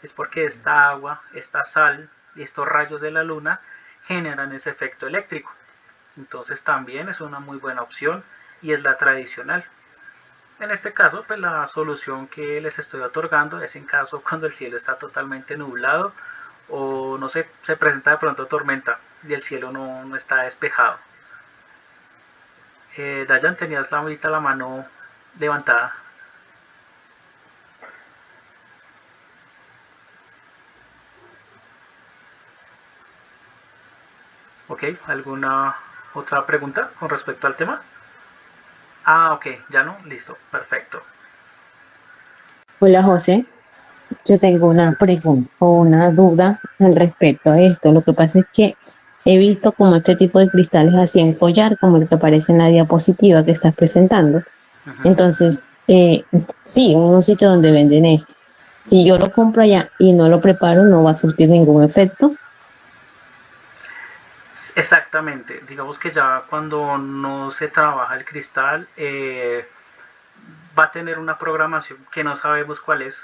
es porque esta agua, esta sal y estos rayos de la luna generan ese efecto eléctrico. Entonces también es una muy buena opción y es la tradicional. En este caso, pues la solución que les estoy otorgando es en caso cuando el cielo está totalmente nublado o no sé, se presenta de pronto tormenta y el cielo no está despejado. Dayan, tenías ahorita la mano levantada. Ok, ¿alguna otra pregunta con respecto al tema? Ah, ok, ya no, listo, perfecto. Hola José, yo tengo una pregunta o una duda al respecto a esto. Lo que pasa es que he visto como este tipo de cristales así en collar, como el que aparece en la diapositiva que estás presentando. Entonces, sí, en un sitio donde venden esto. Si yo lo compro allá y no lo preparo, no va a surtir ningún efecto. Exactamente, digamos que ya cuando no se trabaja el cristal, va a tener una programación que no sabemos cuál es,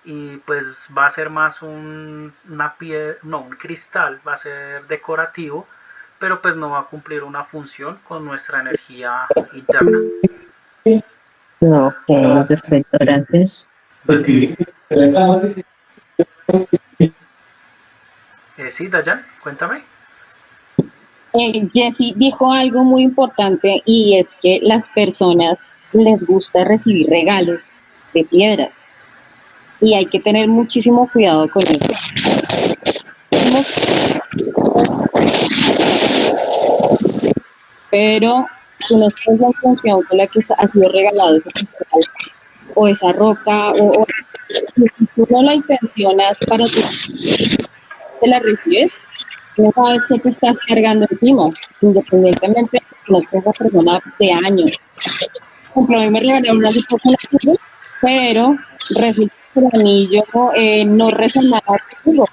y pues va a ser más una piedra, no, un cristal, va a ser decorativo, pero pues no va a cumplir una función con nuestra energía interna. No, ok, perfecto, gracias. Sí, Dayan, cuéntame. Jessy dijo algo muy importante, y es que las personas les gusta recibir regalos de piedras y hay que tener muchísimo cuidado con eso. Pero tú no sabes la intención con la que ha sido regalado ese cristal o esa roca, o si tú no la intencionas para ti, te la recibes no sabes qué te estás cargando encima, independientemente de que conozcas a esa persona de años. Por ejemplo, a mí me regalaron hace poco un anillo, pero resulta que el anillo no resonaba conmigo.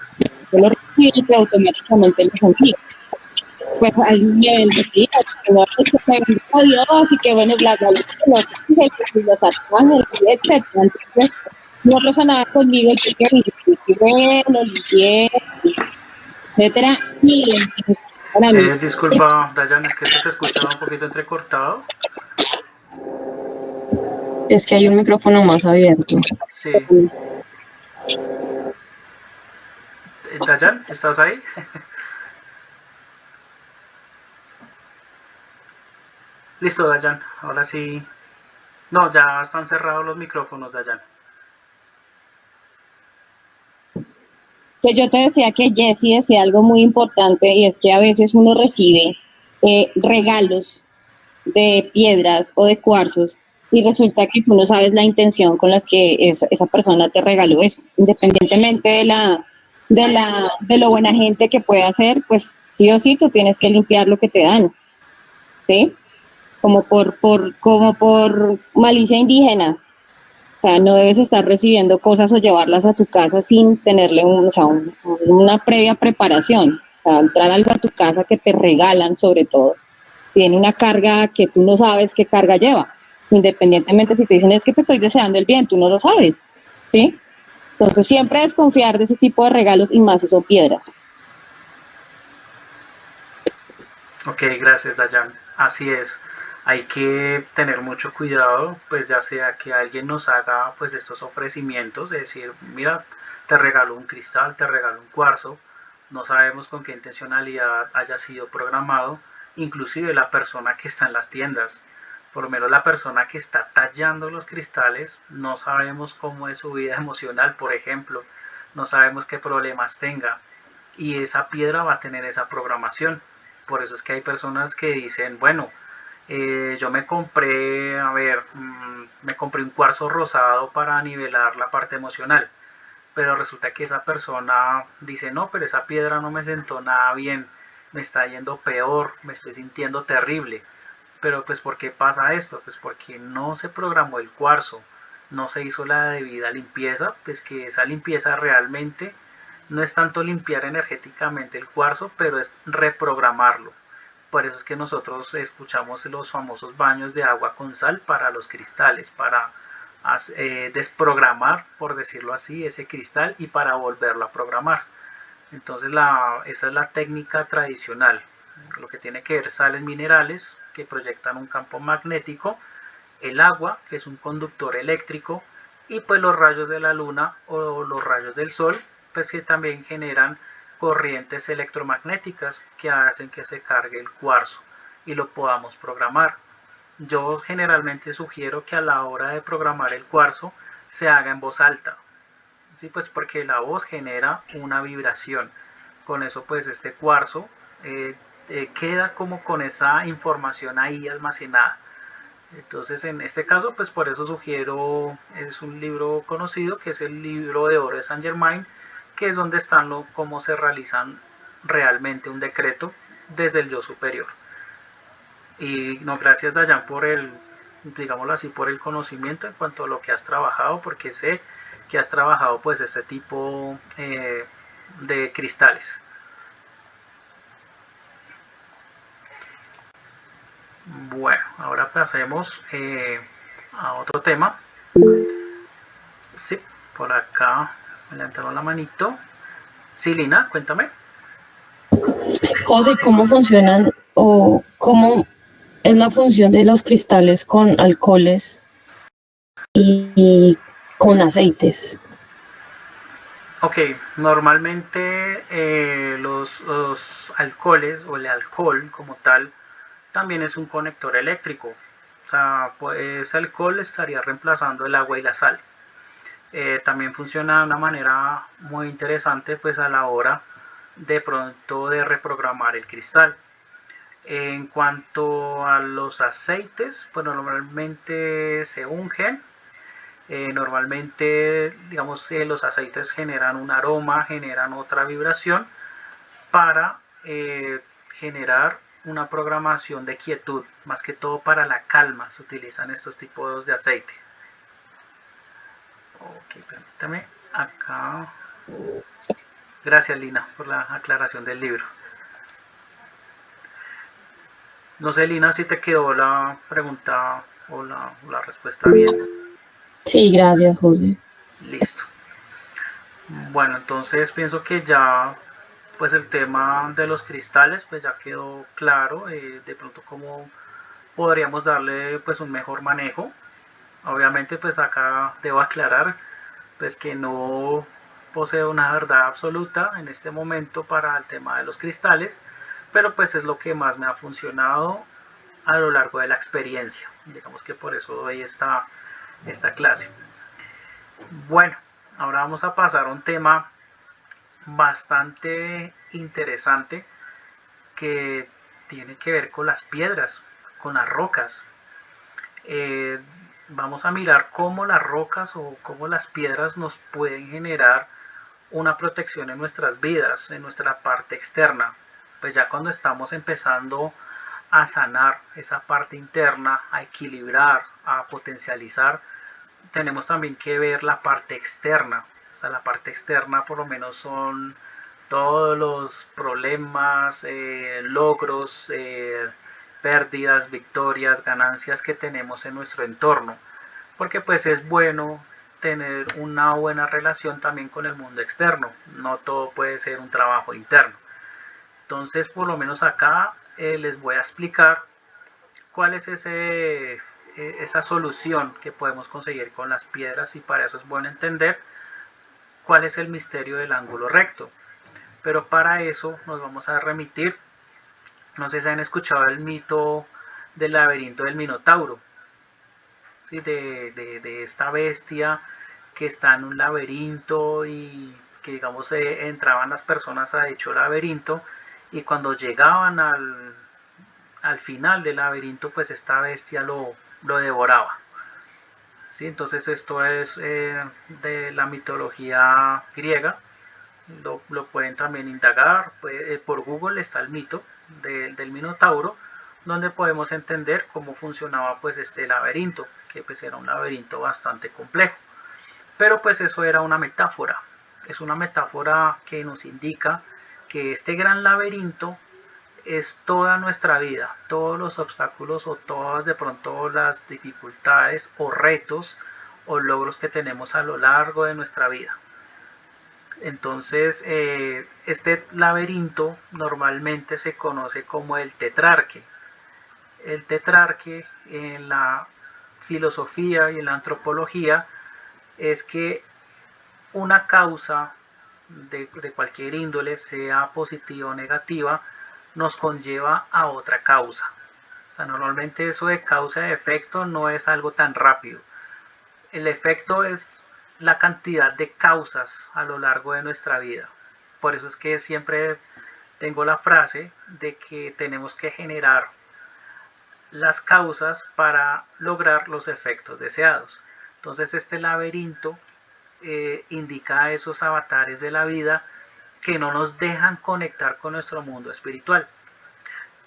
Yo lo recibí y automáticamente lo sentí. Pues al nivel de sí, que no es que me bendiga Dios y que bueno, las luz de los ángeles y los arcángeles, etcétera. Entonces, no resonaba conmigo el que dice que lo limpié, etcétera. Y entonces, para mí, Disculpa, Dayan, es que se te escucha un poquito entrecortado. Es que hay un micrófono más abierto. Sí. Dayan, ¿estás ahí? Listo, Dayan. Ahora sí. No, ya están cerrados los micrófonos, Dayan. que yo te decía que Jessie decía algo muy importante y es que a veces uno recibe regalos de piedras o de cuarzos y resulta que tú no sabes la intención con las que esa persona te regaló eso, independientemente de lo buena gente que pueda ser, pues sí o sí tú tienes que limpiar lo que te dan, ¿sí? Como por malicia indígena. O sea, no debes estar recibiendo cosas o llevarlas a tu casa sin tenerle una previa preparación. O sea, entrar algo a tu casa que te regalan, sobre todo, tiene una carga que tú no sabes qué carga lleva. Independientemente si te dicen es que te estoy deseando el bien, tú no lo sabes. ¿Sí? Entonces siempre desconfiar de ese tipo de regalos y más si son piedras. Ok, gracias, Dayan. Así es. Hay que tener mucho cuidado, pues ya sea que alguien nos haga pues estos ofrecimientos, de decir, mira, te regalo un cristal, te regalo un cuarzo, no sabemos con qué intencionalidad haya sido programado, inclusive la persona que está en las tiendas, por lo menos la persona que está tallando los cristales, no sabemos cómo es su vida emocional, por ejemplo, no sabemos qué problemas tenga y esa piedra va a tener esa programación. Por eso es que hay personas que dicen, bueno, yo me compré, a ver, me compré un cuarzo rosado para nivelar la parte emocional, pero resulta que esa persona dice, no, pero esa piedra no me sentó nada bien, me está yendo peor, me estoy sintiendo terrible. Pero pues ¿por qué pasa esto? Pues porque no se programó el cuarzo, no se hizo la debida limpieza, pues que esa limpieza realmente no es tanto limpiar energéticamente el cuarzo, pero es reprogramarlo. Por eso es que nosotros escuchamos los famosos baños de agua con sal para los cristales, para desprogramar, por decirlo así, ese cristal y para volverlo a programar. Entonces esa es la técnica tradicional, lo que tiene que ver sales minerales que proyectan un campo magnético, el agua que es un conductor eléctrico y pues los rayos de la luna o los rayos del sol pues que también generan corrientes electromagnéticas que hacen que se cargue el cuarzo y lo podamos programar. Yo generalmente sugiero que a la hora de programar el cuarzo se haga en voz alta, ¿sí? Pues porque la voz genera una vibración. Con eso pues este cuarzo queda como con esa información ahí almacenada. Entonces en este caso pues por eso sugiero, es un libro conocido que es el libro de oro de Saint Germain, que es donde están cómo se realizan realmente un decreto desde el yo superior. Y no, gracias Dayan por el, digámoslo así, por el conocimiento en cuanto a lo que has trabajado, porque sé que has trabajado pues este tipo de cristales. Bueno, ahora pasemos a otro tema. Sí, por acá me levantaron la manito. Sí, Lina, cuéntame. José, ¿cómo funcionan o cómo es la función de los cristales con alcoholes y con aceites? Ok, normalmente los alcoholes o el alcohol como tal también es un conector eléctrico. O sea, pues, ese alcohol estaría reemplazando el agua y la sal. También funciona de una manera muy interesante pues a la hora de pronto de reprogramar el cristal. En cuanto a los aceites, pues normalmente se ungen. Normalmente, digamos, los aceites generan un aroma, generan otra vibración para generar una programación de quietud, más que todo para la calma se utilizan estos tipos de aceite. Ok, permítame acá. Gracias, Lina, por la aclaración del libro. No sé, Lina, si te quedó la pregunta o la respuesta bien. Sí, gracias, José. Listo. Bueno, entonces pienso que ya pues el tema de los cristales pues ya quedó claro, de pronto cómo podríamos darle pues un mejor manejo. Obviamente pues acá debo aclarar pues que no poseo una verdad absoluta en este momento para el tema de los cristales, pero pues es lo que más me ha funcionado a lo largo de la experiencia. Digamos que por eso doy esta clase. Bueno, ahora vamos a pasar a un tema bastante interesante que tiene que ver con las piedras, con las rocas. Vamos a mirar cómo las rocas o cómo las piedras nos pueden generar una protección en nuestras vidas, en nuestra parte externa. Pues ya cuando estamos empezando a sanar esa parte interna, a equilibrar, a potencializar, tenemos también que ver la parte externa. O sea, la parte externa por lo menos son todos los problemas, logros, pérdidas, victorias, ganancias que tenemos en nuestro entorno. Porque pues es bueno tener una buena relación también con el mundo externo. No todo puede ser un trabajo interno. Entonces, por lo menos acá les voy a explicar cuál es esa solución que podemos conseguir con las piedras, y para eso es bueno entender cuál es el misterio del ángulo recto. Pero para eso nos vamos a remitir, no sé si han escuchado el mito del laberinto del Minotauro, ¿sí? de esta bestia que está en un laberinto y que digamos entraban las personas a dicho laberinto, y cuando llegaban al final del laberinto pues esta bestia lo devoraba. ¿Sí? Entonces esto es de la mitología griega. Lo pueden también indagar, por Google está el mito del Minotauro, donde podemos entender cómo funcionaba pues este laberinto, que pues era un laberinto bastante complejo. Pero pues eso era una metáfora, es una metáfora que nos indica que este gran laberinto es toda nuestra vida, todos los obstáculos o todas de pronto las dificultades o retos o logros que tenemos a lo largo de nuestra vida. Entonces, este laberinto normalmente se conoce como el tetrarque. El tetrarque en la filosofía y en la antropología es que una causa de cualquier índole, sea positiva o negativa, nos conlleva a otra causa. O sea, normalmente eso de causa y efecto no es algo tan rápido. El efecto es la cantidad de causas a lo largo de nuestra vida. Por eso es que siempre tengo la frase de que tenemos que generar las causas para lograr los efectos deseados. Entonces este laberinto indica esos avatares de la vida que no nos dejan conectar con nuestro mundo espiritual.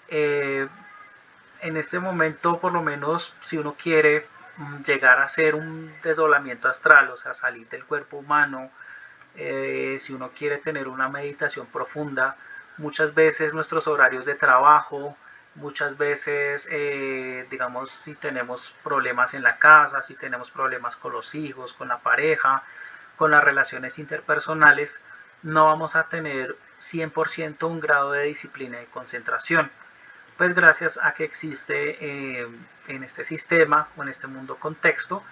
En este momento, por lo menos, si uno quiere llegar a hacer un desdoblamiento astral, o sea, salir del cuerpo humano, si uno quiere tener una meditación profunda, muchas veces nuestros horarios de trabajo, muchas veces, digamos, si tenemos problemas en la casa, si tenemos problemas con los hijos, con la pareja, con las relaciones interpersonales, no vamos a tener 100% un grado de disciplina y concentración. Pues gracias a que existe en este sistema o en este mundo contexto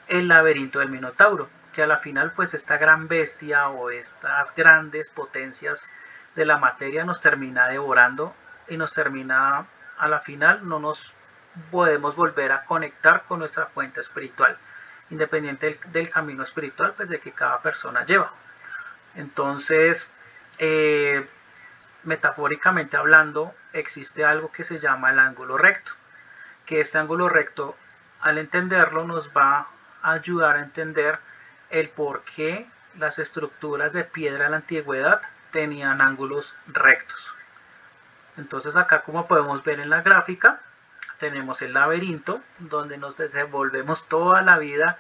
el laberinto del Minotauro, que a la final pues esta gran bestia o estas grandes potencias de la materia nos termina devorando y nos termina, a la final no nos podemos volver a conectar con nuestra fuente espiritual, independiente del camino espiritual pues de que cada persona lleva. Entonces, metafóricamente hablando, existe algo que se llama el ángulo recto, que este ángulo recto, al entenderlo, nos va a ayudar a entender el por qué las estructuras de piedra de la antigüedad tenían ángulos rectos. Entonces acá, como podemos ver en la gráfica, tenemos el laberinto donde nos desenvolvemos toda la vida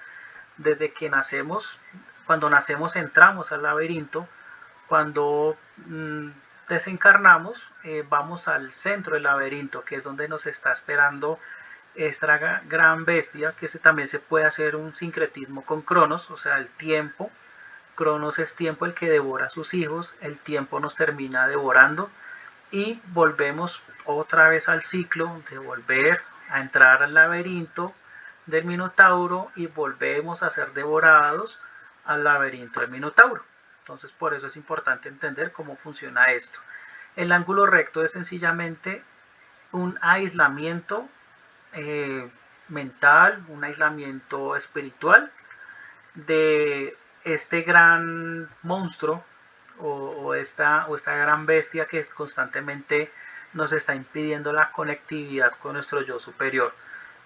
desde que nacemos. Cuando nacemos entramos al laberinto. Cuando desencarnamos, vamos al centro del laberinto, que es donde nos está esperando esta gran bestia, que también se puede hacer un sincretismo con Cronos, o sea, el tiempo. Cronos es tiempo, el que devora a sus hijos, el tiempo nos termina devorando y volvemos otra vez al ciclo de volver a entrar al laberinto del Minotauro y volvemos a ser devorados al laberinto del Minotauro. Entonces, por eso es importante entender cómo funciona esto. El ángulo recto es sencillamente un aislamiento mental, un aislamiento espiritual de este gran monstruo o esta gran bestia que constantemente nos está impidiendo la conectividad con nuestro yo superior.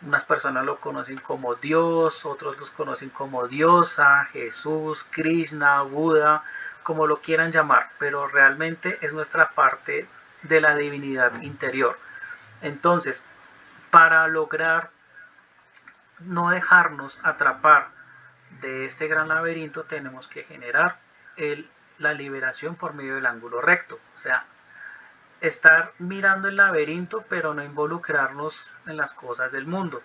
Unas personas lo conocen como Dios, otros los conocen como diosa, Jesús, Krishna, Buda, como lo quieran llamar, pero realmente es nuestra parte de la divinidad interior. Entonces, para lograr no dejarnos atrapar de este gran laberinto, tenemos que generar la liberación por medio del ángulo recto, o sea, estar mirando el laberinto pero no involucrarnos en las cosas del mundo.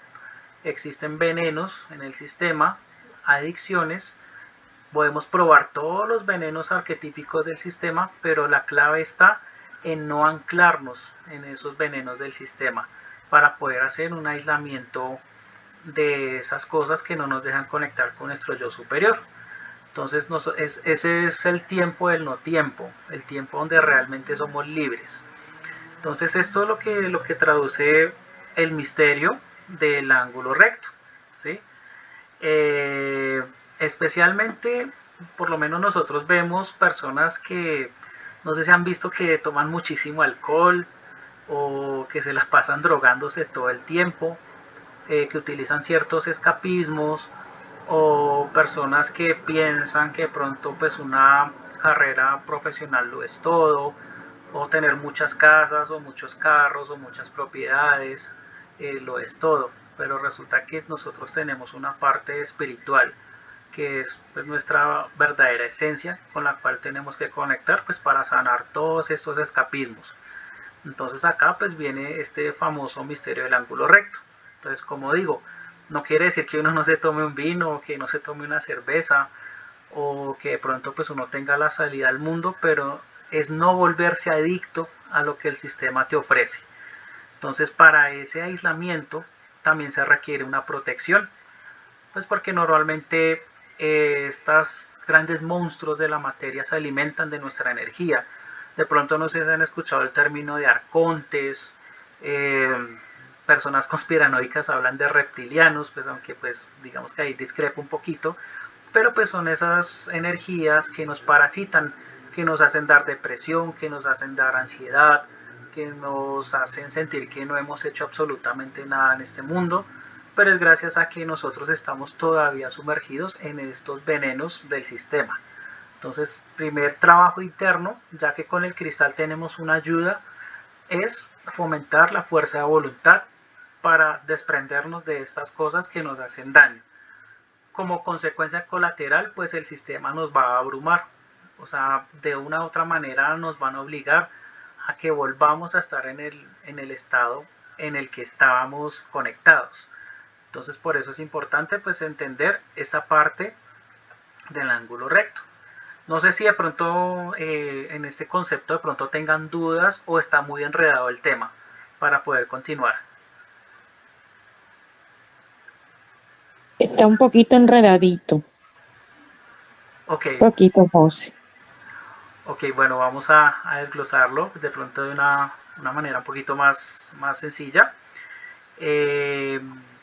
Existen venenos en el sistema, adicciones, podemos probar todos los venenos arquetípicos del sistema, pero la clave está en no anclarnos en esos venenos del sistema para poder hacer un aislamiento de esas cosas que no nos dejan conectar con nuestro yo superior. Entonces ese es el tiempo del no tiempo, el tiempo donde realmente somos libres. Entonces esto es lo que traduce el misterio del ángulo recto, ¿sí? Especialmente, por lo menos nosotros vemos personas que, no sé si han visto, que toman muchísimo alcohol o que se las pasan drogándose todo el tiempo, que utilizan ciertos escapismos, o personas que piensan que pronto pues una carrera profesional lo es todo, o tener muchas casas o muchos carros o muchas propiedades lo es todo, pero resulta que nosotros tenemos una parte espiritual que es pues nuestra verdadera esencia con la cual tenemos que conectar pues para sanar todos estos escapismos. Entonces acá pues viene este famoso misterio del ángulo recto. Entonces, como digo, no quiere decir que uno no se tome un vino, o que no se tome una cerveza, o que de pronto pues uno tenga la salida al mundo, pero es no volverse adicto a lo que el sistema te ofrece. Entonces, para ese aislamiento también se requiere una protección, pues porque normalmente estas grandes monstruos de la materia se alimentan de nuestra energía. De pronto no sé si han escuchado el término de arcontes, personas conspiranoicas hablan de reptilianos, pues aunque pues digamos que ahí discrepo un poquito, pero pues son esas energías que nos parasitan, que nos hacen dar depresión, que nos hacen dar ansiedad, que nos hacen sentir que no hemos hecho absolutamente nada en este mundo, pero es gracias a que nosotros estamos todavía sumergidos en estos venenos del sistema. Entonces, primer trabajo interno, ya que con el cristal tenemos una ayuda, es fomentar la fuerza de voluntad para desprendernos de estas cosas que nos hacen daño. Como consecuencia colateral, pues el sistema nos va a abrumar, o sea, de una u otra manera nos van a obligar a que volvamos a estar en el estado en el que estábamos conectados. Entonces, por eso es importante pues entender esta parte del ángulo recto. No sé si de pronto en este concepto de pronto tengan dudas o está muy enredado el tema para poder continuar. Está un poquito enredadito. Ok. Poquito, José. Ok, bueno, vamos a desglosarlo de pronto de una manera un poquito más sencilla. El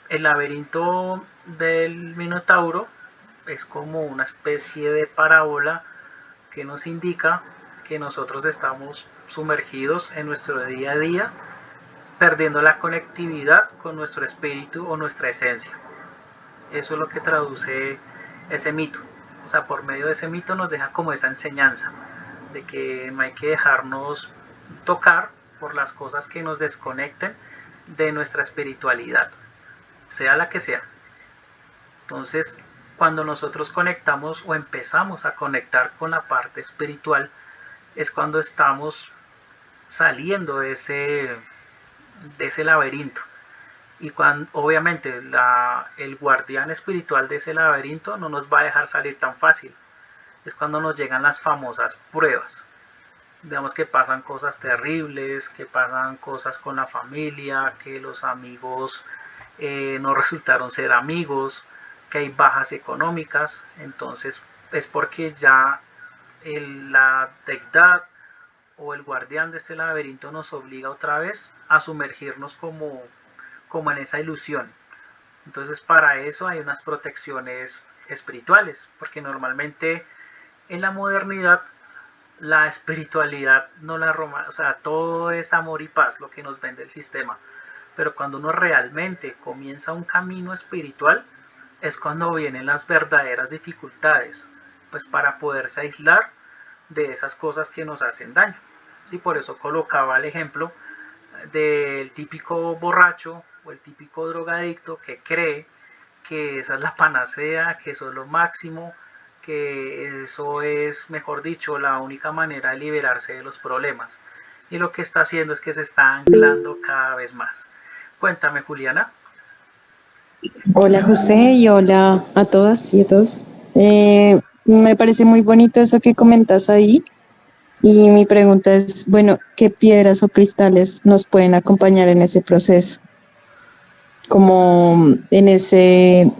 laberinto del Minotauro es como una especie de parábola que nos indica que nosotros estamos sumergidos en nuestro día a día, perdiendo la conectividad con nuestro espíritu o nuestra esencia. Eso es lo que traduce ese mito. O sea, por medio de ese mito nos deja como esa enseñanza de que no hay que dejarnos tocar por las cosas que nos desconecten de nuestra espiritualidad, sea la que sea. Entonces, cuando nosotros conectamos o empezamos a conectar con la parte espiritual, es cuando estamos saliendo de ese laberinto. Y cuando, obviamente, el guardián espiritual de ese laberinto no nos va a dejar salir tan fácil. Es cuando nos llegan las famosas pruebas. Digamos que pasan cosas terribles, que pasan cosas con la familia, que los amigos no resultaron ser amigos, que hay bajas económicas. Entonces es porque ya la deidad o el guardián de este laberinto nos obliga otra vez a sumergirnos como en esa ilusión. Entonces para eso hay unas protecciones espirituales, porque normalmente en la modernidad la espiritualidad no la o sea, todo es amor y paz lo que nos vende el sistema, pero cuando uno realmente comienza un camino espiritual es cuando vienen las verdaderas dificultades, pues para poderse aislar de esas cosas que nos hacen daño. Sí, por eso colocaba el ejemplo del típico borracho o el típico drogadicto que cree que esa es la panacea, que eso es lo máximo, que eso es, mejor dicho, la única manera de liberarse de los problemas. Y lo que está haciendo es que se está anclando cada vez más. Cuéntame, Juliana. Hola José y hola a todas y a todos. Me parece muy bonito eso que comentas ahí y mi pregunta es, bueno, ¿qué piedras o cristales nos pueden acompañar en ese proceso? Como en ese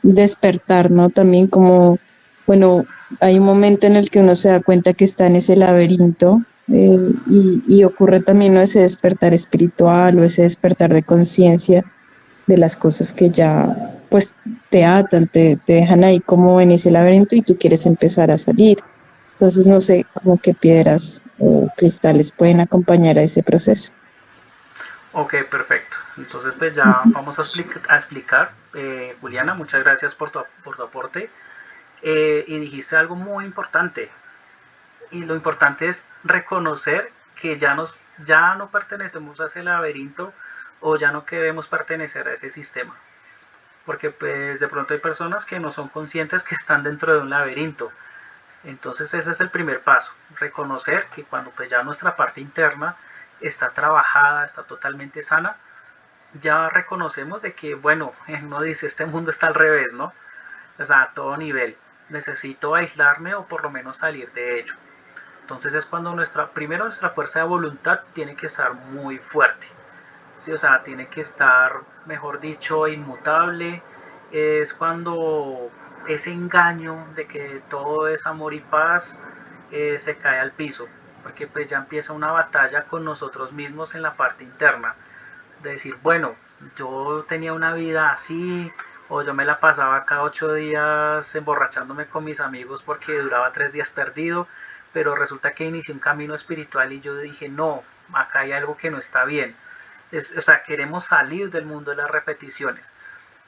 despertar, ¿no? También como, bueno, hay un momento en el que uno se da cuenta que está en ese laberinto y ocurre también, ¿no? Ese despertar espiritual o ese despertar de conciencia de las cosas que ya pues te atan, te dejan ahí como en ese laberinto y tú quieres empezar a salir. Entonces no sé cómo qué piedras o cristales pueden acompañar a ese proceso. Ok, perfecto. Entonces pues ya vamos a explicar. Juliana, muchas gracias por tu aporte. Y dijiste algo muy importante. Y lo importante es reconocer que ya no pertenecemos a ese laberinto o ya no queremos pertenecer a ese sistema. Porque pues de pronto hay personas que no son conscientes que están dentro de un laberinto. Entonces ese es el primer paso, reconocer que cuando pues ya nuestra parte interna está trabajada, está totalmente sana, ya reconocemos de que, bueno, uno dice, este mundo está al revés, ¿no? O sea, a todo nivel, necesito aislarme o por lo menos salir de ello. Entonces es cuando primero nuestra fuerza de voluntad tiene que estar muy fuerte. Sí, o sea, tiene que estar, mejor dicho, inmutable. Es cuando ese engaño de que todo es amor y paz se cae al piso, porque pues ya empieza una batalla con nosotros mismos en la parte interna, de decir, bueno, yo tenía una vida así, o yo me la pasaba cada 8 días emborrachándome con mis amigos porque duraba 3 días perdido, pero resulta que inicié un camino espiritual y yo dije, no, acá hay algo que no está bien. O sea, queremos salir del mundo de las repeticiones.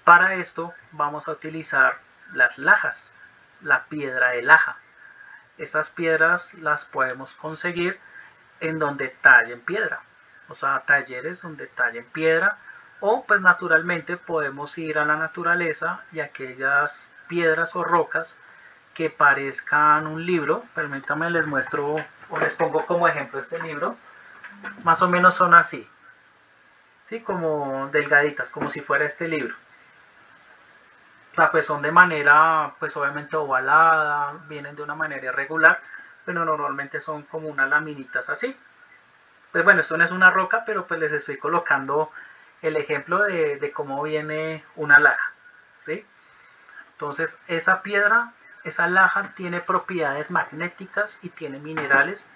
Para esto vamos a utilizar las lajas, la piedra de laja. Estas piedras las podemos conseguir en donde tallen piedra, o sea, talleres donde tallen piedra, o pues naturalmente podemos ir a la naturaleza y aquellas piedras o rocas que parezcan un libro. Permítanme les muestro o les pongo como ejemplo este libro. Más o menos son así, ¿sí? Como delgaditas, como si fuera este libro. O sea, pues son de manera, pues obviamente ovalada, vienen de una manera irregular, pero normalmente son como unas laminitas así. Pues bueno, esto no es una roca, pero pues les estoy colocando el ejemplo de cómo viene una laja, ¿sí? Entonces, esa piedra, esa laja tiene propiedades magnéticas y tiene minerales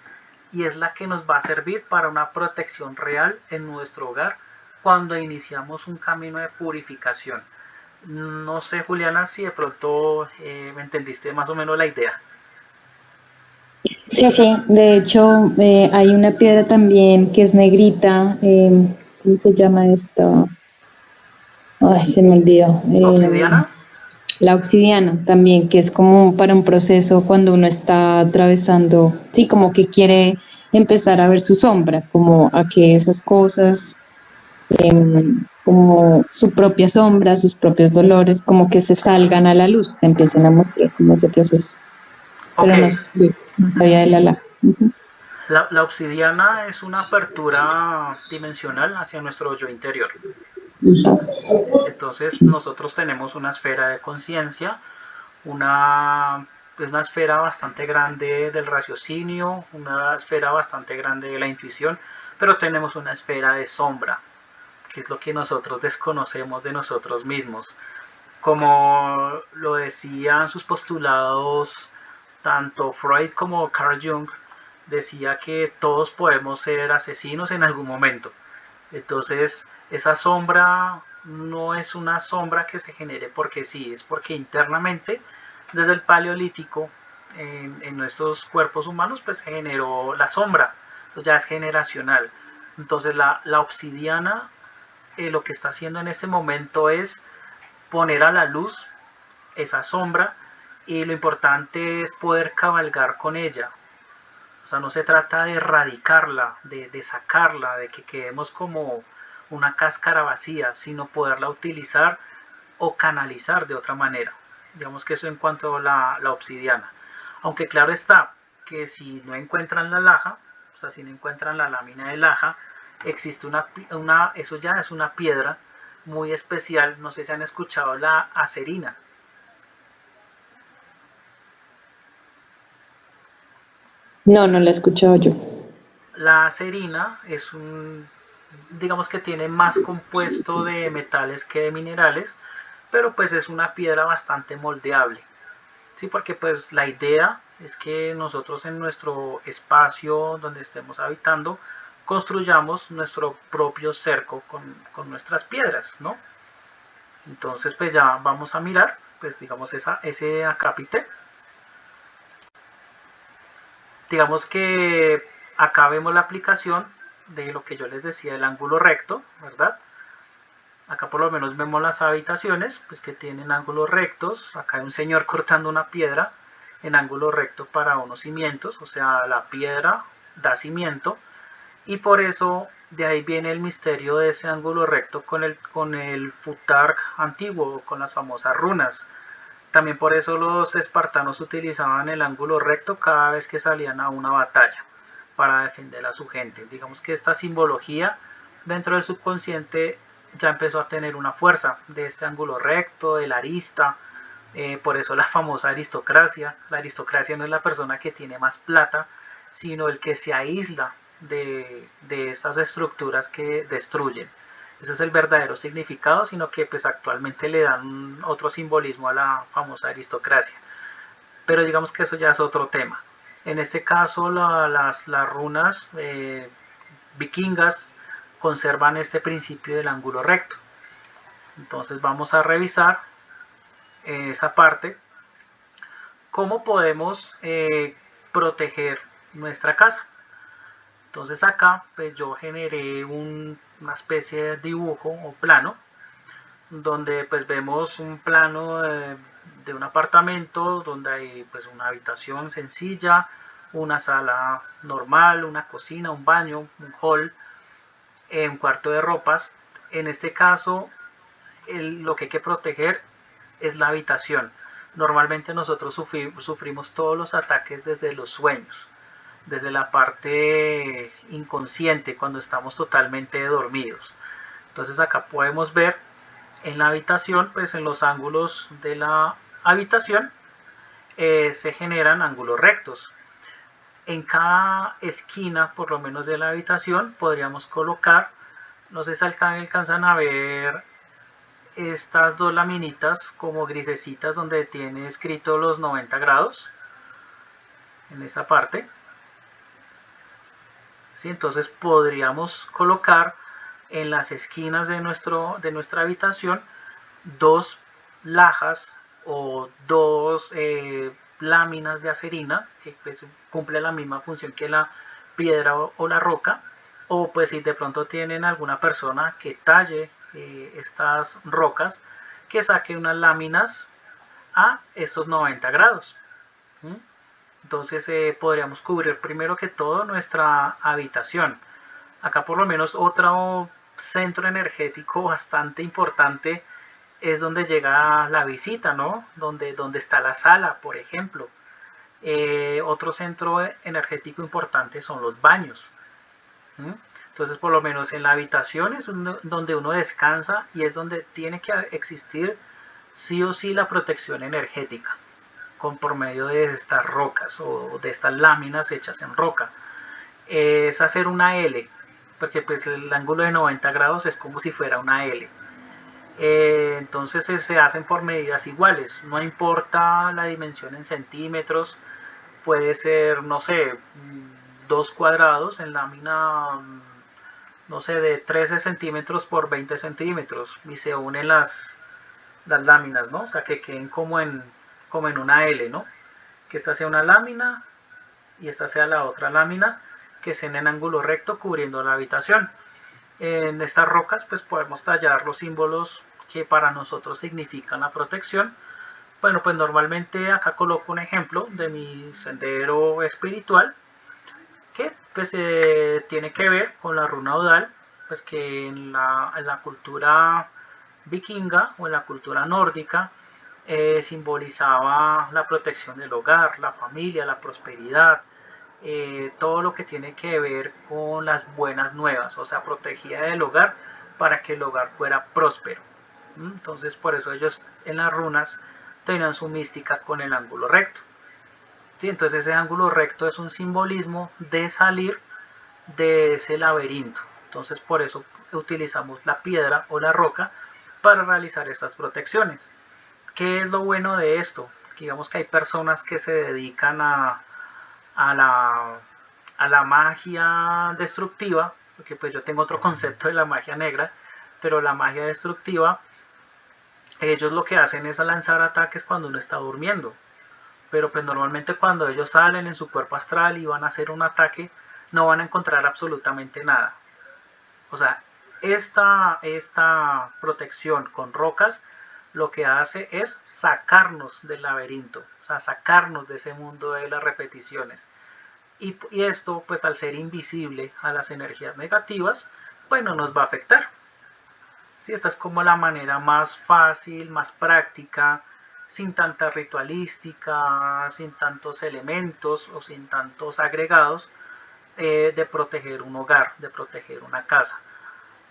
y es la que nos va a servir para una protección real en nuestro hogar cuando iniciamos un camino de purificación. No sé, Juliana, si de pronto me entendiste más o menos la idea. Sí, sí, de hecho hay una piedra también que es negrita, ¿cómo se llama esta? Ay, se me olvidó. ¿Obsidiana? La obsidiana también, que es como para un proceso cuando uno está atravesando, sí, como que quiere empezar a ver su sombra, como a que esas cosas, como su propia sombra, sus propios dolores, como que se salgan a la luz, se empiecen a mostrar como ese proceso. Ok, Pero no sé, más allá de la laja. Ujú. la obsidiana es una apertura dimensional hacia nuestro yo interior. Entonces nosotros tenemos una esfera de conciencia, una esfera bastante grande del raciocinio, una esfera bastante grande de la intuición, pero tenemos una esfera de sombra, que es lo que nosotros desconocemos de nosotros mismos. Como lo decían sus postulados, tanto Freud como Carl Jung, decía que todos podemos ser asesinos en algún momento. Entonces, esa sombra no es una sombra que se genere porque sí, es porque internamente, desde el paleolítico, en nuestros cuerpos humanos, pues se generó la sombra, pues ya es generacional. Entonces, la obsidiana lo que está haciendo en este momento es poner a la luz esa sombra y lo importante es poder cabalgar con ella. O sea, no se trata de erradicarla, de sacarla, de que quedemos como una cáscara vacía, sino poderla utilizar o canalizar de otra manera. Digamos que eso en cuanto a la obsidiana. Aunque claro está que si no encuentran la laja, o sea, si no encuentran la lámina de laja, existe eso ya es una piedra muy especial. No sé si han escuchado la acerina. No, no la he escuchado yo. La acerina es digamos que tiene más compuesto de metales que de minerales, pero pues es una piedra bastante moldeable. Sí, porque pues la idea es que nosotros en nuestro espacio donde estemos habitando construyamos nuestro propio cerco con nuestras piedras, ¿no? Entonces pues ya vamos a mirar, pues digamos ese acápite. Digamos que acá vemos la aplicación de lo que yo les decía, el ángulo recto, ¿verdad? Acá por lo menos vemos las habitaciones, pues que tienen ángulos rectos. Acá hay un señor cortando una piedra en ángulo recto para unos cimientos, o sea, la piedra da cimiento. Y por eso de ahí viene el misterio de ese ángulo recto con el futark antiguo, con las famosas runas. También por eso los espartanos utilizaban el ángulo recto cada vez que salían a una batalla para defender a su gente. Digamos que esta simbología dentro del subconsciente ya empezó a tener una fuerza de este ángulo recto, de la arista, por eso la famosa aristocracia. La aristocracia no es la persona que tiene más plata, sino el que se aísla de estas estructuras que destruyen. Ese es el verdadero significado, sino que pues actualmente le dan otro simbolismo a la famosa aristocracia. Pero digamos que eso ya es otro tema. En este caso las runas vikingas conservan este principio del ángulo recto. Entonces vamos a revisar esa parte. ¿Cómo podemos proteger nuestra casa? Entonces acá pues yo generé una especie de dibujo o plano donde pues vemos un plano de un apartamento donde hay pues una habitación sencilla, una sala normal, una cocina, un baño, un hall, un cuarto de ropas. En este caso lo que hay que proteger es la habitación. Normalmente nosotros sufrimos todos los ataques desde los sueños, desde la parte inconsciente, cuando estamos totalmente dormidos. Entonces acá podemos ver en la habitación, pues en los ángulos de la habitación se generan ángulos rectos. En cada esquina, por lo menos de la habitación, podríamos colocar, no sé si alcanzan a ver estas dos laminitas como grisecitas donde tiene escrito los 90 grados en esta parte. ¿Sí? Entonces podríamos colocar en las esquinas de nuestra habitación dos lajas o dos láminas de acerina que pues, cumple la misma función que la piedra o la roca, o pues si de pronto tienen alguna persona que talle estas rocas, que saque unas láminas a estos 90 grados. ¿Mm? Entonces podríamos cubrir primero que todo nuestra habitación. Acá por lo menos otro centro energético bastante importante es donde llega la visita, ¿no? Donde está la sala, por ejemplo. Otro centro energético importante son los baños. ¿Mm? Entonces, por lo menos en la habitación es donde uno descansa y es donde tiene que existir sí o sí la protección energética por medio de estas rocas o de estas láminas hechas en roca. Es hacer una L, porque pues el ángulo de 90 grados es como si fuera una L. Entonces se hacen por medidas iguales, no importa la dimensión en centímetros, puede ser, no sé, 2 cuadrados en lámina, no sé, de 13 centímetros por 20 centímetros y se unen las láminas, ¿no? O sea, que queden como en una L, ¿no? Que esta sea una lámina y esta sea la otra lámina que estén en ángulo recto cubriendo la habitación. En estas rocas pues podemos tallar los símbolos que para nosotros significan la protección. Bueno, pues normalmente acá coloco un ejemplo de mi sendero espiritual que pues tiene que ver con la runa Odal, pues que en la cultura vikinga o en la cultura nórdica simbolizaba la protección del hogar, la familia, la prosperidad, todo lo que tiene que ver con las buenas nuevas, o sea, protegía del hogar para que el hogar fuera próspero. Entonces, por eso ellos en las runas tenían su mística con el ángulo recto. ¿Sí? Entonces, ese ángulo recto es un simbolismo de salir de ese laberinto. Entonces, por eso utilizamos la piedra o la roca para realizar estas protecciones. ¿Qué es lo bueno de esto? Digamos que hay personas que se dedican a la magia destructiva, porque pues yo tengo otro concepto de la magia negra, pero la magia destructiva, ellos lo que hacen es lanzar ataques cuando uno está durmiendo, pero pues normalmente cuando ellos salen en su cuerpo astral y van a hacer un ataque, no van a encontrar absolutamente nada. O sea, esta protección con rocas lo que hace es sacarnos del laberinto, o sea, sacarnos de ese mundo de las repeticiones. Y esto, pues al ser invisible a las energías negativas, pues no nos va a afectar. ¿Sí? Esta es como la manera más fácil, más práctica, sin tanta ritualística, sin tantos elementos o sin tantos agregados, de proteger un hogar, de proteger una casa.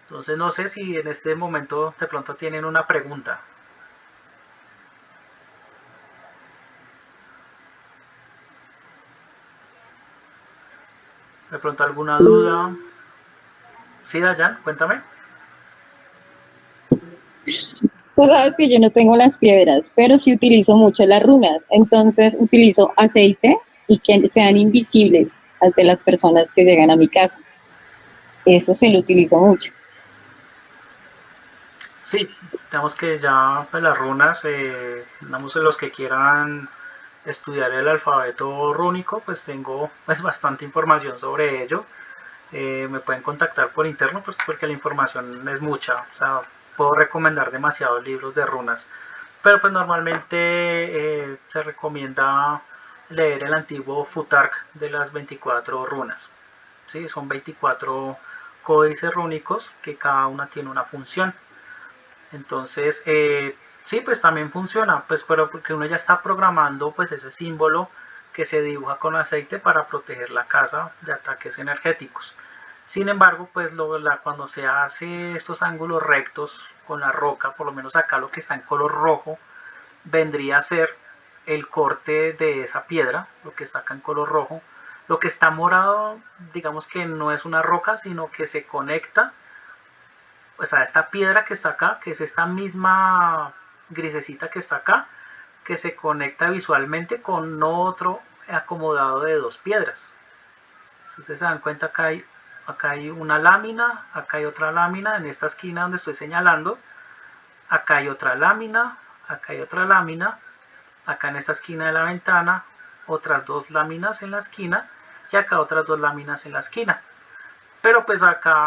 Entonces no sé si en este momento de pronto tienen una pregunta. De pronto alguna duda. Sí, Dayan, cuéntame. Tú sabes que yo no tengo las piedras, pero sí utilizo mucho las runas. Entonces utilizo aceite y que sean invisibles ante las personas que llegan a mi casa. Eso sí lo utilizo mucho. Sí, digamos que ya pues, las runas, digamos los que quieran estudiar el alfabeto rúnico, pues tengo pues bastante información sobre ello. Me pueden contactar por interno, pues porque la información es mucha. O sea, puedo recomendar demasiados libros de runas, pero pues normalmente se recomienda leer el antiguo Futark de las 24 runas. ¿Sí? Son 24 códices rúnicos que cada una tiene una función. Entonces, sí, pues también funciona, pues pero porque uno ya está programando pues ese símbolo que se dibuja con aceite para proteger la casa de ataques energéticos. Sin embargo, pues cuando se hace estos ángulos rectos con la roca, por lo menos acá lo que está en color rojo, vendría a ser el corte de esa piedra, lo que está acá en color rojo. Lo que está morado, digamos que no es una roca, sino que se conecta, o sea, esta piedra que está acá, que es esta misma grisecita que está acá, que se conecta visualmente con otro acomodado de dos piedras. Si ustedes se dan cuenta, acá hay una lámina, acá hay otra lámina, en esta esquina donde estoy señalando, acá hay otra lámina, acá hay otra lámina, acá en esta esquina de la ventana, otras dos láminas en la esquina, y acá otras dos láminas en la esquina. Pero pues acá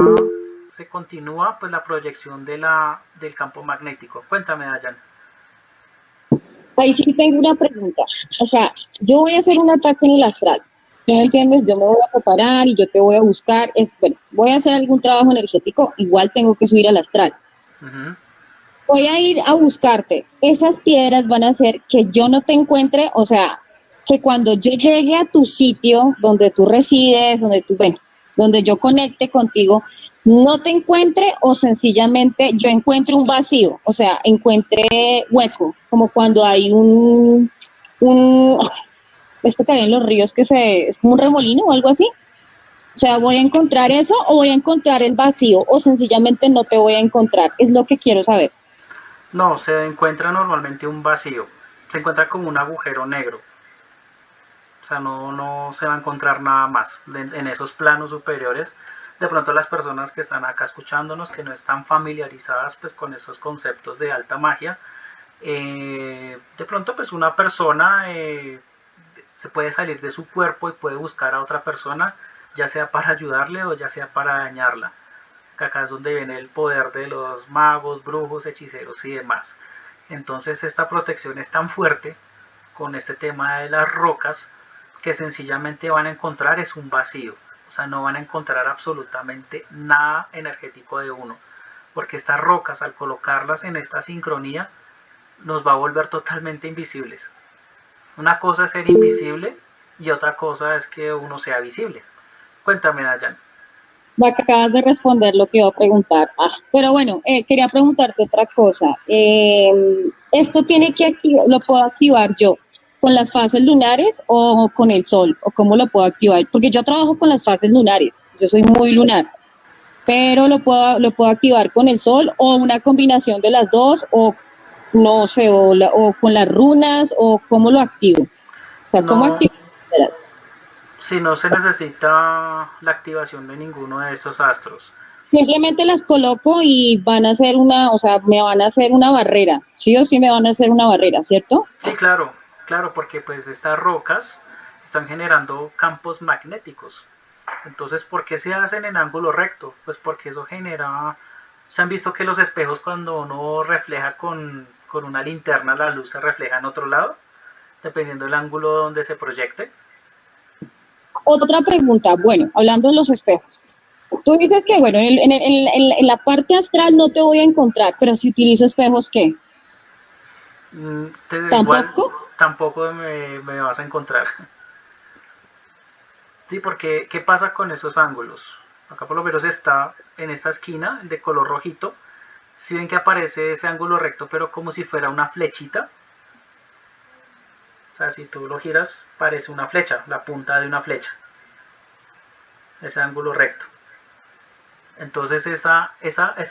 se continúa pues la proyección del campo magnético. Cuéntame, Dayan. ahí sí tengo una pregunta. O sea, yo voy a hacer un ataque en el astral. ¿Sí me entiendes? Yo me voy a preparar y yo te voy a buscar. Bueno, voy a hacer algún trabajo energético, igual tengo que subir al astral. Ujú. Voy a ir a buscarte. Esas piedras van a hacer que yo no te encuentre, o sea, que cuando yo llegue a tu sitio donde tú resides, donde yo conecte contigo, no te encuentre o sencillamente yo encuentre un vacío, o sea, encuentre hueco, como cuando hay un esto que hay en los ríos es como un remolino o algo así. O sea, voy a encontrar eso o voy a encontrar el vacío o sencillamente no te voy a encontrar. Es lo que quiero saber. No, se encuentra normalmente un vacío, se encuentra como un agujero negro, o sea, no se va a encontrar nada más en esos planos superiores. De pronto las personas que están acá escuchándonos, que no están familiarizadas pues con esos conceptos de alta magia, de pronto pues una persona se puede salir de su cuerpo y puede buscar a otra persona, ya sea para ayudarle o ya sea para dañarla. Que acá es donde viene el poder de los magos, brujos, hechiceros y demás. Entonces esta protección es tan fuerte con este tema de las rocas que sencillamente van a encontrar es un vacío. O sea, no van a encontrar absolutamente nada energético de uno. Porque estas rocas, al colocarlas en esta sincronía, nos va a volver totalmente invisibles. Una cosa es ser invisible y otra cosa es que uno sea visible. Cuéntame, Dayan. Acabas de responder lo que iba a preguntar. Pero bueno, quería preguntarte otra cosa. ¿Esto lo puedo activar yo con las fases lunares o con el sol? ¿O cómo lo puedo activar? Porque yo trabajo con las fases lunares. Yo soy muy lunar. Pero lo puedo activar con el sol o una combinación de las dos o no sé, o con las runas o cómo lo activo. O sea, ¿cómo No, activo? si no se necesita la activación de ninguno de estos astros. Simplemente las coloco y van a hacer o sea, me van a hacer una barrera. Sí o sí me van a hacer una barrera, ¿cierto? Sí, claro, claro, porque pues estas rocas están generando campos magnéticos. Entonces, ¿por qué se hacen en ángulo recto? Pues porque eso genera... ¿Se han visto que los espejos cuando uno refleja con una linterna la luz se refleja en otro lado? Dependiendo del ángulo donde se proyecte. Otra pregunta, bueno, hablando de los espejos. Tú dices que, bueno, en la parte astral no te voy a encontrar, pero si utilizo espejos, ¿qué? Igual ¿Tampoco? tampoco me vas a encontrar. Sí, porque ¿qué pasa con esos ángulos? Acá por lo menos está en esta esquina de color rojito. Si ven que aparece ese ángulo recto, pero como si fuera una flechita. O sea, si tú lo giras, parece una flecha, la punta de una flecha. Ese ángulo recto. Entonces esa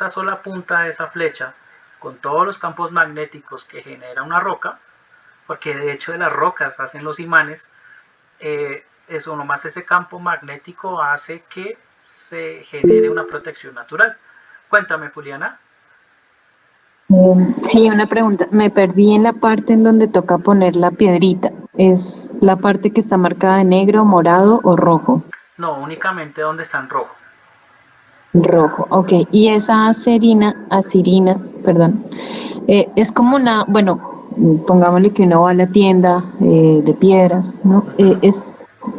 sola punta de esa flecha, con todos los campos magnéticos que genera una roca, porque de hecho de las rocas hacen los imanes, eso nomás ese campo magnético hace que se genere una protección natural. Cuéntame, Juliana. Sí, una pregunta. Me perdí en la parte en donde toca poner la piedrita. ¿Es la parte que está marcada de negro, morado o rojo? No, únicamente donde está en rojo. Rojo, ok. Y esa asirina, perdón, es como una, bueno, pongámosle que uno va a la tienda de piedras, ¿no?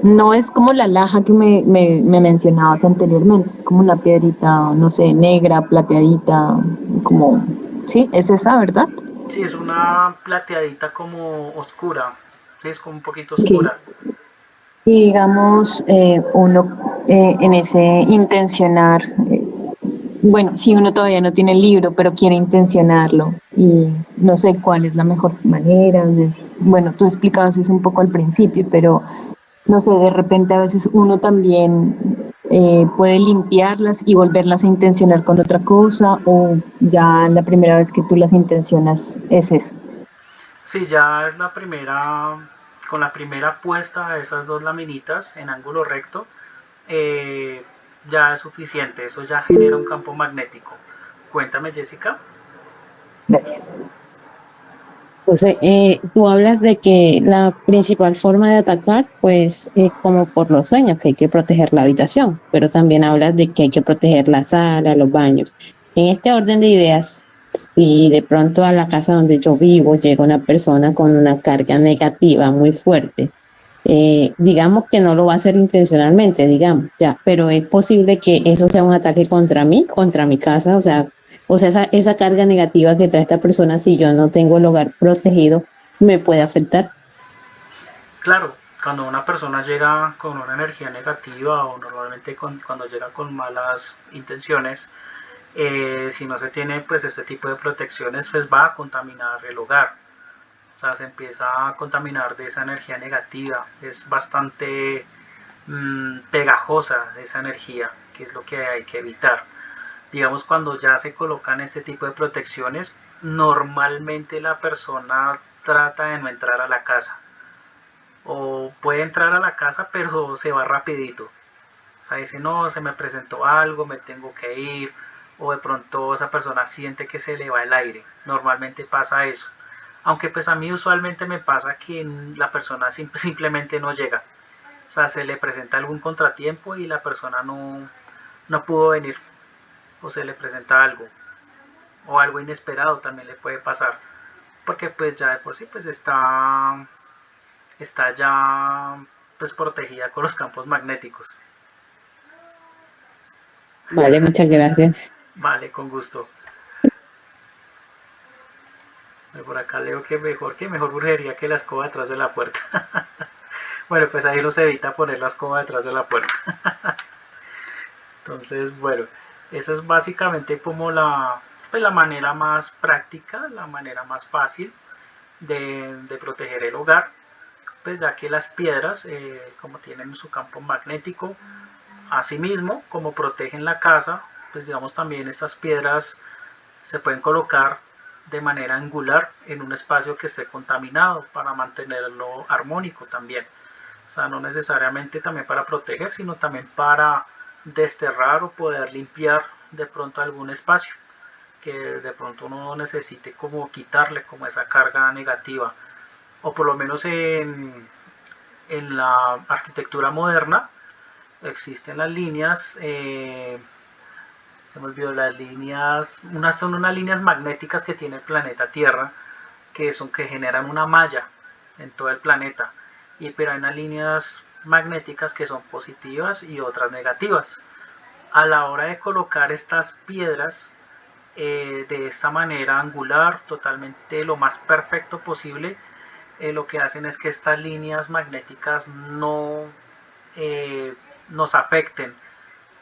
No es como la laja que me mencionabas anteriormente, es como una piedrita, no sé, negra, plateadita, como, sí, es esa, ¿verdad? Sí, es una plateadita como oscura. Sí, es como un poquito Ok. oscura. Y digamos, uno en ese intencionar, bueno, si uno todavía no tiene el libro, pero quiere intencionarlo y no sé cuál es la mejor manera, bueno, tú explicabas eso un poco al principio, pero no sé, de repente a veces uno también puede limpiarlas y volverlas a intencionar con otra cosa o ya la primera vez que tú las intencionas es eso. Sí, ya es la primera, con la primera puesta de esas dos laminitas en ángulo recto, eh, ya es suficiente, eso ya genera un campo magnético. Cuéntame, Jessica. Entonces, tú hablas de que la principal forma de atacar, pues, es como por los sueños, que hay que proteger la habitación, pero también hablas de que hay que proteger la sala, los baños. En este orden de ideas, Si de pronto a la casa donde yo vivo llega una persona con una carga negativa muy fuerte, digamos que no lo va a hacer intencionalmente, digamos, ya, pero es posible que eso sea un ataque contra mí, contra mi casa, o sea esa carga negativa que trae esta persona, si yo no tengo el hogar protegido, me puede afectar. Claro, cuando una persona llega con una energía negativa o normalmente cuando llega con malas intenciones, si no se tiene pues este tipo de protecciones, pues va a contaminar el hogar. O sea, se empieza a contaminar de esa energía negativa. Es bastante pegajosa esa energía, que es lo que hay que evitar. Digamos, cuando ya se colocan este tipo de protecciones, normalmente la persona trata de no entrar a la casa. O puede entrar a la casa, pero se va rapidito. O sea, dice, no, se me presentó algo, me tengo que ir. O de pronto esa persona siente que se le va el aire. Normalmente pasa eso. Aunque pues a mí usualmente me pasa que la persona simplemente no llega. O sea, se le presenta algún contratiempo y la persona no pudo venir. O se le presenta algo. O algo inesperado también le puede pasar. Porque pues ya de por sí pues está ya pues protegida con los campos magnéticos. Vale, muchas gracias. Vale, con gusto. Por acá leo que mejor brujería que la escoba detrás de la puerta. Bueno, pues ahí los evita poner la escoba detrás de la puerta. Entonces, bueno, esa es básicamente como pues la manera más práctica, la manera más fácil de proteger el hogar, pues ya que las piedras, como tienen su campo magnético, asimismo, como protegen la casa, pues digamos también estas piedras se pueden colocar de manera angular en un espacio que esté contaminado para mantenerlo armónico también. O sea, no necesariamente también para proteger, sino también para desterrar o poder limpiar de pronto algún espacio que de pronto uno necesite como quitarle como esa carga negativa. O por lo menos en la arquitectura moderna existen las líneas, se me olvidó las líneas, son unas líneas magnéticas que tiene el planeta Tierra, que generan una malla en todo el planeta, pero hay unas líneas magnéticas que son positivas y otras negativas. A la hora de colocar estas piedras de esta manera angular, totalmente lo más perfecto posible, lo que hacen es que estas líneas magnéticas no nos afecten,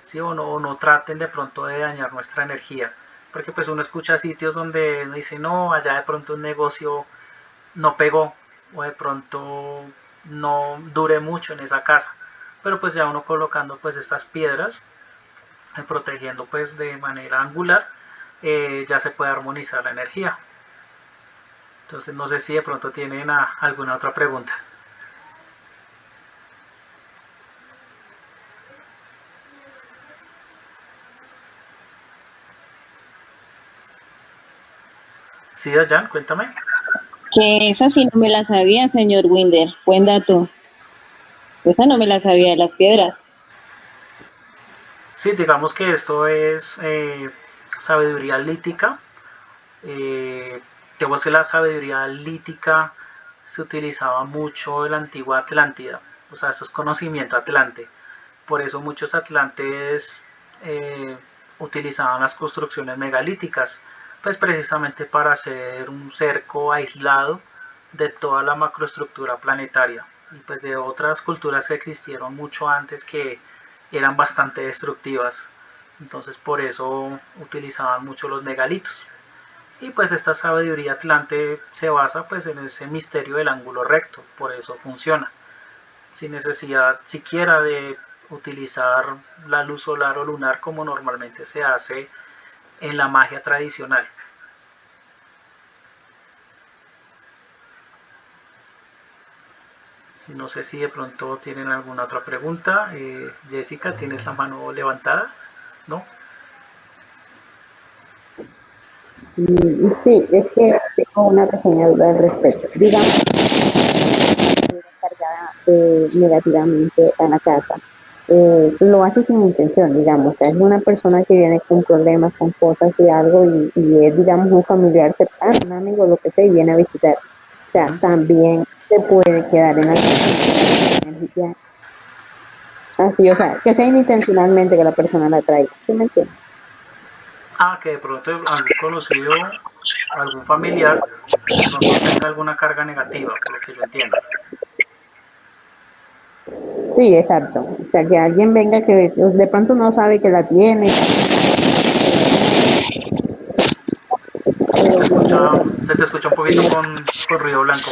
¿sí? O no traten de pronto de dañar nuestra energía, porque pues uno escucha sitios donde uno dice, no, allá de pronto un negocio no pegó, o de pronto no dure mucho en esa casa, pero pues ya uno colocando pues estas piedras, protegiendo pues de manera angular, ya se puede armonizar la energía. Entonces no sé si de pronto tienen alguna otra pregunta. Sí, Dayan, cuéntame. Que esa sí no me la sabía, señor Winder. Buen dato. Esa no me la sabía de las piedras. Sí, digamos que esto es sabiduría lítica. Digamos que la sabiduría lítica se utilizaba mucho en la antigua Atlántida. O sea, esto es conocimiento atlante. Por eso muchos atlantes utilizaban las construcciones megalíticas, pues precisamente para hacer un cerco aislado de toda la macroestructura planetaria y pues de otras culturas que existieron mucho antes que eran bastante destructivas. Entonces por eso utilizaban mucho los megalitos. Y pues esta sabiduría atlante se basa pues en ese misterio del ángulo recto, por eso funciona sin necesidad siquiera de utilizar la luz solar o lunar como normalmente se hace en la magia tradicional. No sé si de pronto tienen alguna otra pregunta. Jessica, ¿tienes la mano levantada? ¿No? Sí, es que tengo una pequeña duda al respecto. Digamos, cargada negativamente a la casa. lo hace sin intención, digamos. O sea, es una persona que viene con problemas, con cosas y algo, y es, digamos, un familiar cercano, un amigo, lo que sea, y viene a visitar. O sea, también se puede quedar en la energía así, o sea, que sea inintencionalmente que la persona la traiga. ¿Sí me entiendes? Que de pronto algún conocido, algún familiar, de pronto tenga alguna carga negativa, por lo que yo entienda. Sí, exacto. O sea, que alguien venga que de pronto no sabe que la tiene. Se te escucha un poquito con ruido blanco.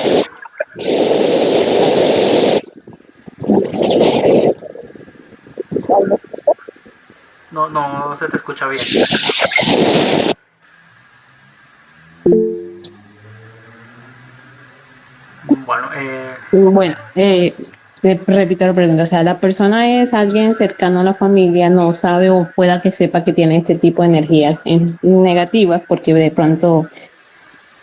No, no se te escucha bien. Bueno, Bueno, repito la pregunta, o sea, la persona es alguien cercano a la familia, no sabe o pueda que sepa que tiene este tipo de energías negativas porque de pronto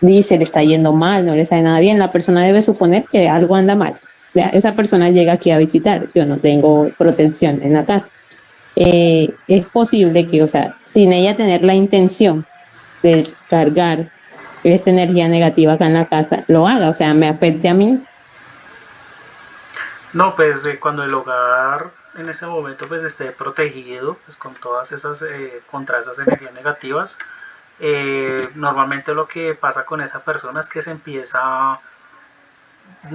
dice le está yendo mal, no le sale nada bien, la persona debe suponer que algo anda mal. Esa persona llega aquí a visitar, yo no tengo protección en la casa. Es posible que, o sea, sin ella tener la intención de cargar esta energía negativa acá en la casa, lo haga, o sea, me afecte a mí. no, pues cuando el hogar en ese momento pues esté protegido pues, con todas esas, contra esas energías negativas, normalmente lo que pasa con esa persona es que se empieza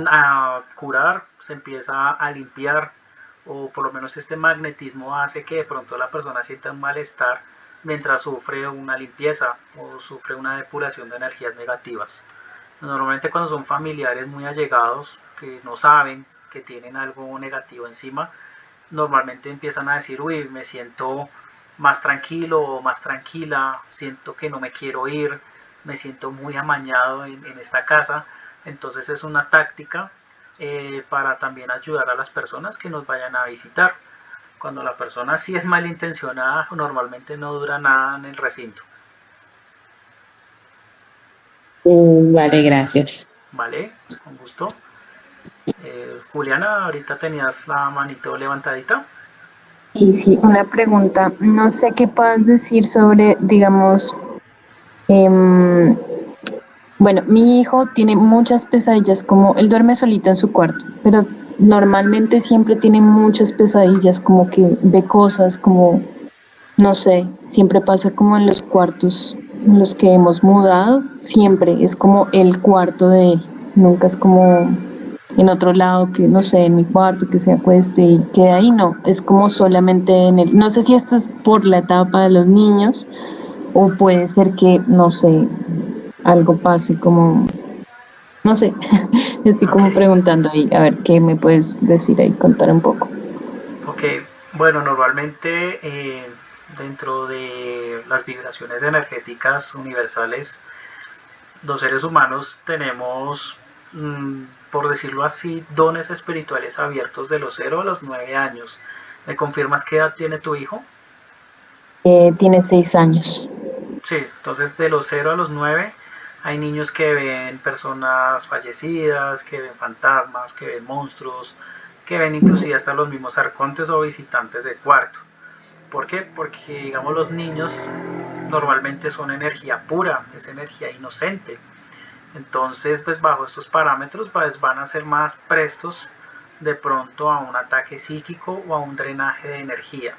a curar, se empieza a limpiar, o por lo menos este magnetismo hace que de pronto la persona sienta un malestar mientras sufre una limpieza o sufre una depuración de energías negativas. Normalmente cuando son familiares muy allegados que no saben que tienen algo negativo encima, normalmente empiezan a decir, uy, me siento más tranquilo o más tranquila, siento que no me quiero ir, me siento muy amañado en esta casa. Entonces es una táctica para también ayudar a las personas que nos vayan a visitar. Cuando la persona sí es malintencionada, normalmente no dura nada en el recinto. Vale, gracias. ¿Vale? Con gusto. Juliana, ahorita tenías la manito levantadita. Y sí, una pregunta. No sé qué puedas decir sobre, digamos, bueno, mi hijo tiene muchas pesadillas, como él duerme solito en su cuarto, pero normalmente siempre tiene muchas pesadillas, como que ve cosas, como, no sé, siempre pasa como en los cuartos en los que hemos mudado, siempre es como el cuarto de él, nunca es como en otro lado, que no sé, en mi cuarto, que se acueste y quede ahí, no, es como solamente en él. No sé si esto es por la etapa de los niños o puede ser que, no sé, algo pase como, no sé, estoy Ok, como preguntando ahí, a ver qué me puedes decir ahí, contar un poco. ok. Bueno, normalmente dentro de las vibraciones energéticas universales, los seres humanos tenemos, por decirlo así, dones espirituales abiertos de los 0 a los 9 años. ¿Me confirmas qué edad tiene tu hijo? Tiene 6 años. Sí, entonces de los 0 a los 9 hay niños que ven personas fallecidas, que ven fantasmas, que ven monstruos, que ven inclusive hasta los mismos arcontes o visitantes de cuarto. ¿Por qué? Porque digamos los niños normalmente son energía pura, es energía inocente. Entonces, pues bajo estos parámetros pues, van a ser más prestos de pronto a un ataque psíquico o a un drenaje de energía.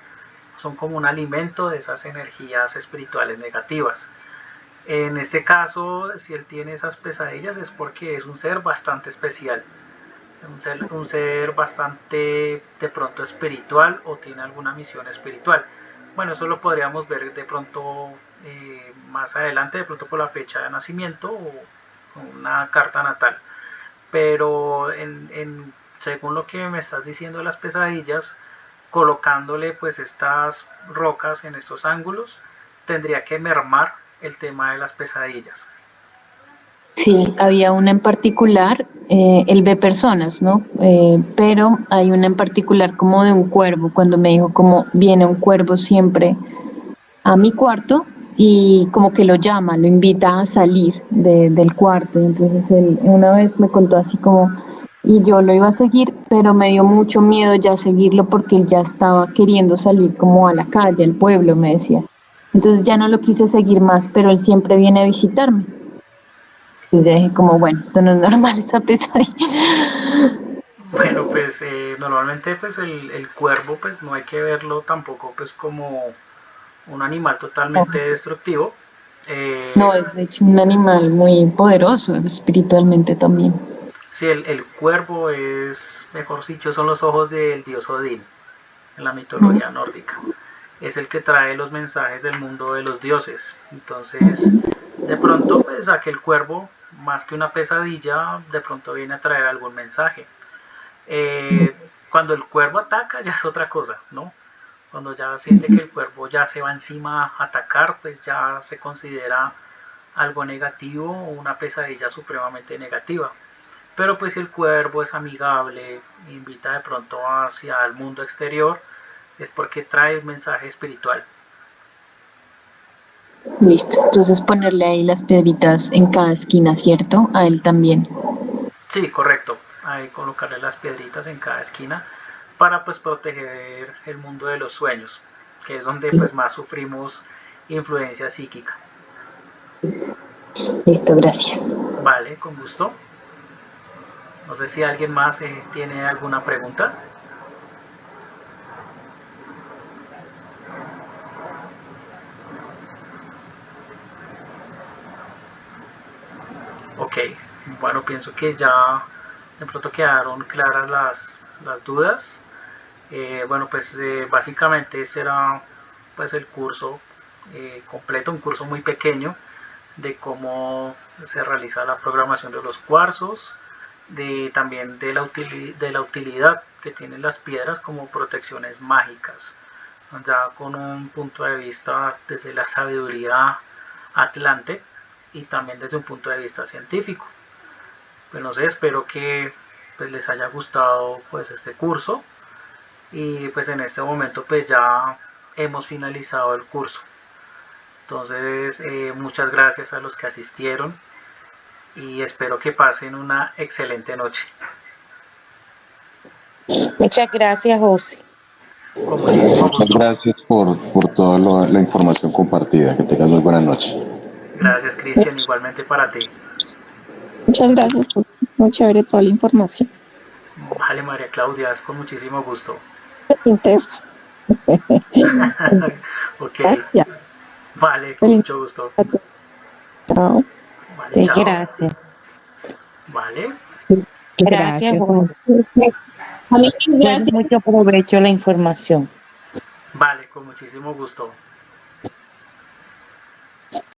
Son como un alimento de esas energías espirituales negativas. En este caso, si él tiene esas pesadillas es porque es un ser bastante especial, un ser bastante de pronto espiritual o tiene alguna misión espiritual. Bueno, eso lo podríamos ver de pronto más adelante, de pronto por la fecha de nacimiento o una carta natal. Pero según lo que me estás diciendo de las pesadillas, colocándole pues estas rocas en estos ángulos, tendría que mermar el tema de las pesadillas. Sí, había una en particular, él ve personas, ¿no? Pero hay una en particular como de un cuervo, cuando me dijo como viene un cuervo siempre a mi cuarto y como que lo llama, lo invita a salir del cuarto. Y entonces él una vez me contó así como y yo lo iba a seguir, pero me dio mucho miedo ya seguirlo porque él ya estaba queriendo salir como a la calle, al pueblo, me decía. Entonces ya no lo quise seguir más, pero él siempre viene a visitarme. Entonces ya dije como, bueno, esto no es normal, esa pesadilla. Bueno, pues normalmente pues el cuervo pues no hay que verlo tampoco pues como un animal totalmente destructivo. No, es de hecho un animal muy poderoso espiritualmente también. Sí, el cuervo es, mejor dicho, son los ojos del dios Odín en la mitología nórdica. Es el que trae los mensajes del mundo de los dioses. Entonces, de pronto, pues aquel cuervo, más que una pesadilla, de pronto viene a traer algún mensaje. Eh, Cuando el cuervo ataca ya es otra cosa, ¿no? Cuando ya siente que el cuervo ya se va encima a atacar, pues ya se considera algo negativo o una pesadilla supremamente negativa. Pero pues si el cuervo es amigable, invita de pronto hacia el mundo exterior, es porque trae un mensaje espiritual. Listo, entonces ponerle ahí las piedritas en cada esquina, ¿cierto? A él también. Sí, correcto. Ahí colocarle las piedritas en cada esquina para pues proteger el mundo de los sueños, que es donde pues más sufrimos influencia psíquica. Listo, gracias. Vale, con gusto. No sé si alguien más tiene alguna pregunta. Ok, bueno, pienso que ya de pronto quedaron claras las dudas. Bueno, pues básicamente será pues el curso completo, un curso muy pequeño de cómo se realiza la programación de los cuarzos, también de la utilidad que tienen las piedras como protecciones mágicas, ya con un punto de vista desde la sabiduría atlante y también desde un punto de vista científico. Pues no sé, espero que pues, les haya gustado pues este curso y pues en este momento pues ya hemos finalizado el curso. Entonces muchas gracias a los que asistieron y espero que pasen una excelente noche. Muchas gracias, José. Con muchísimo Muchas gusto. gracias por toda la información compartida. Que tengas muy buena noche. Gracias, Cristian, igualmente para ti. Muchas gracias, pues, muy chévere toda la información. Vale, María Claudia, es con muchísimo gusto. Inter. Ok, Gracias. vale, con Feliz mucho gusto. a todos. Chao. Vale, chao. Gracias. Vale. Gracias, Juan. A mí, Fue de gracias. mucho provecho la información. Vale, con muchísimo gusto.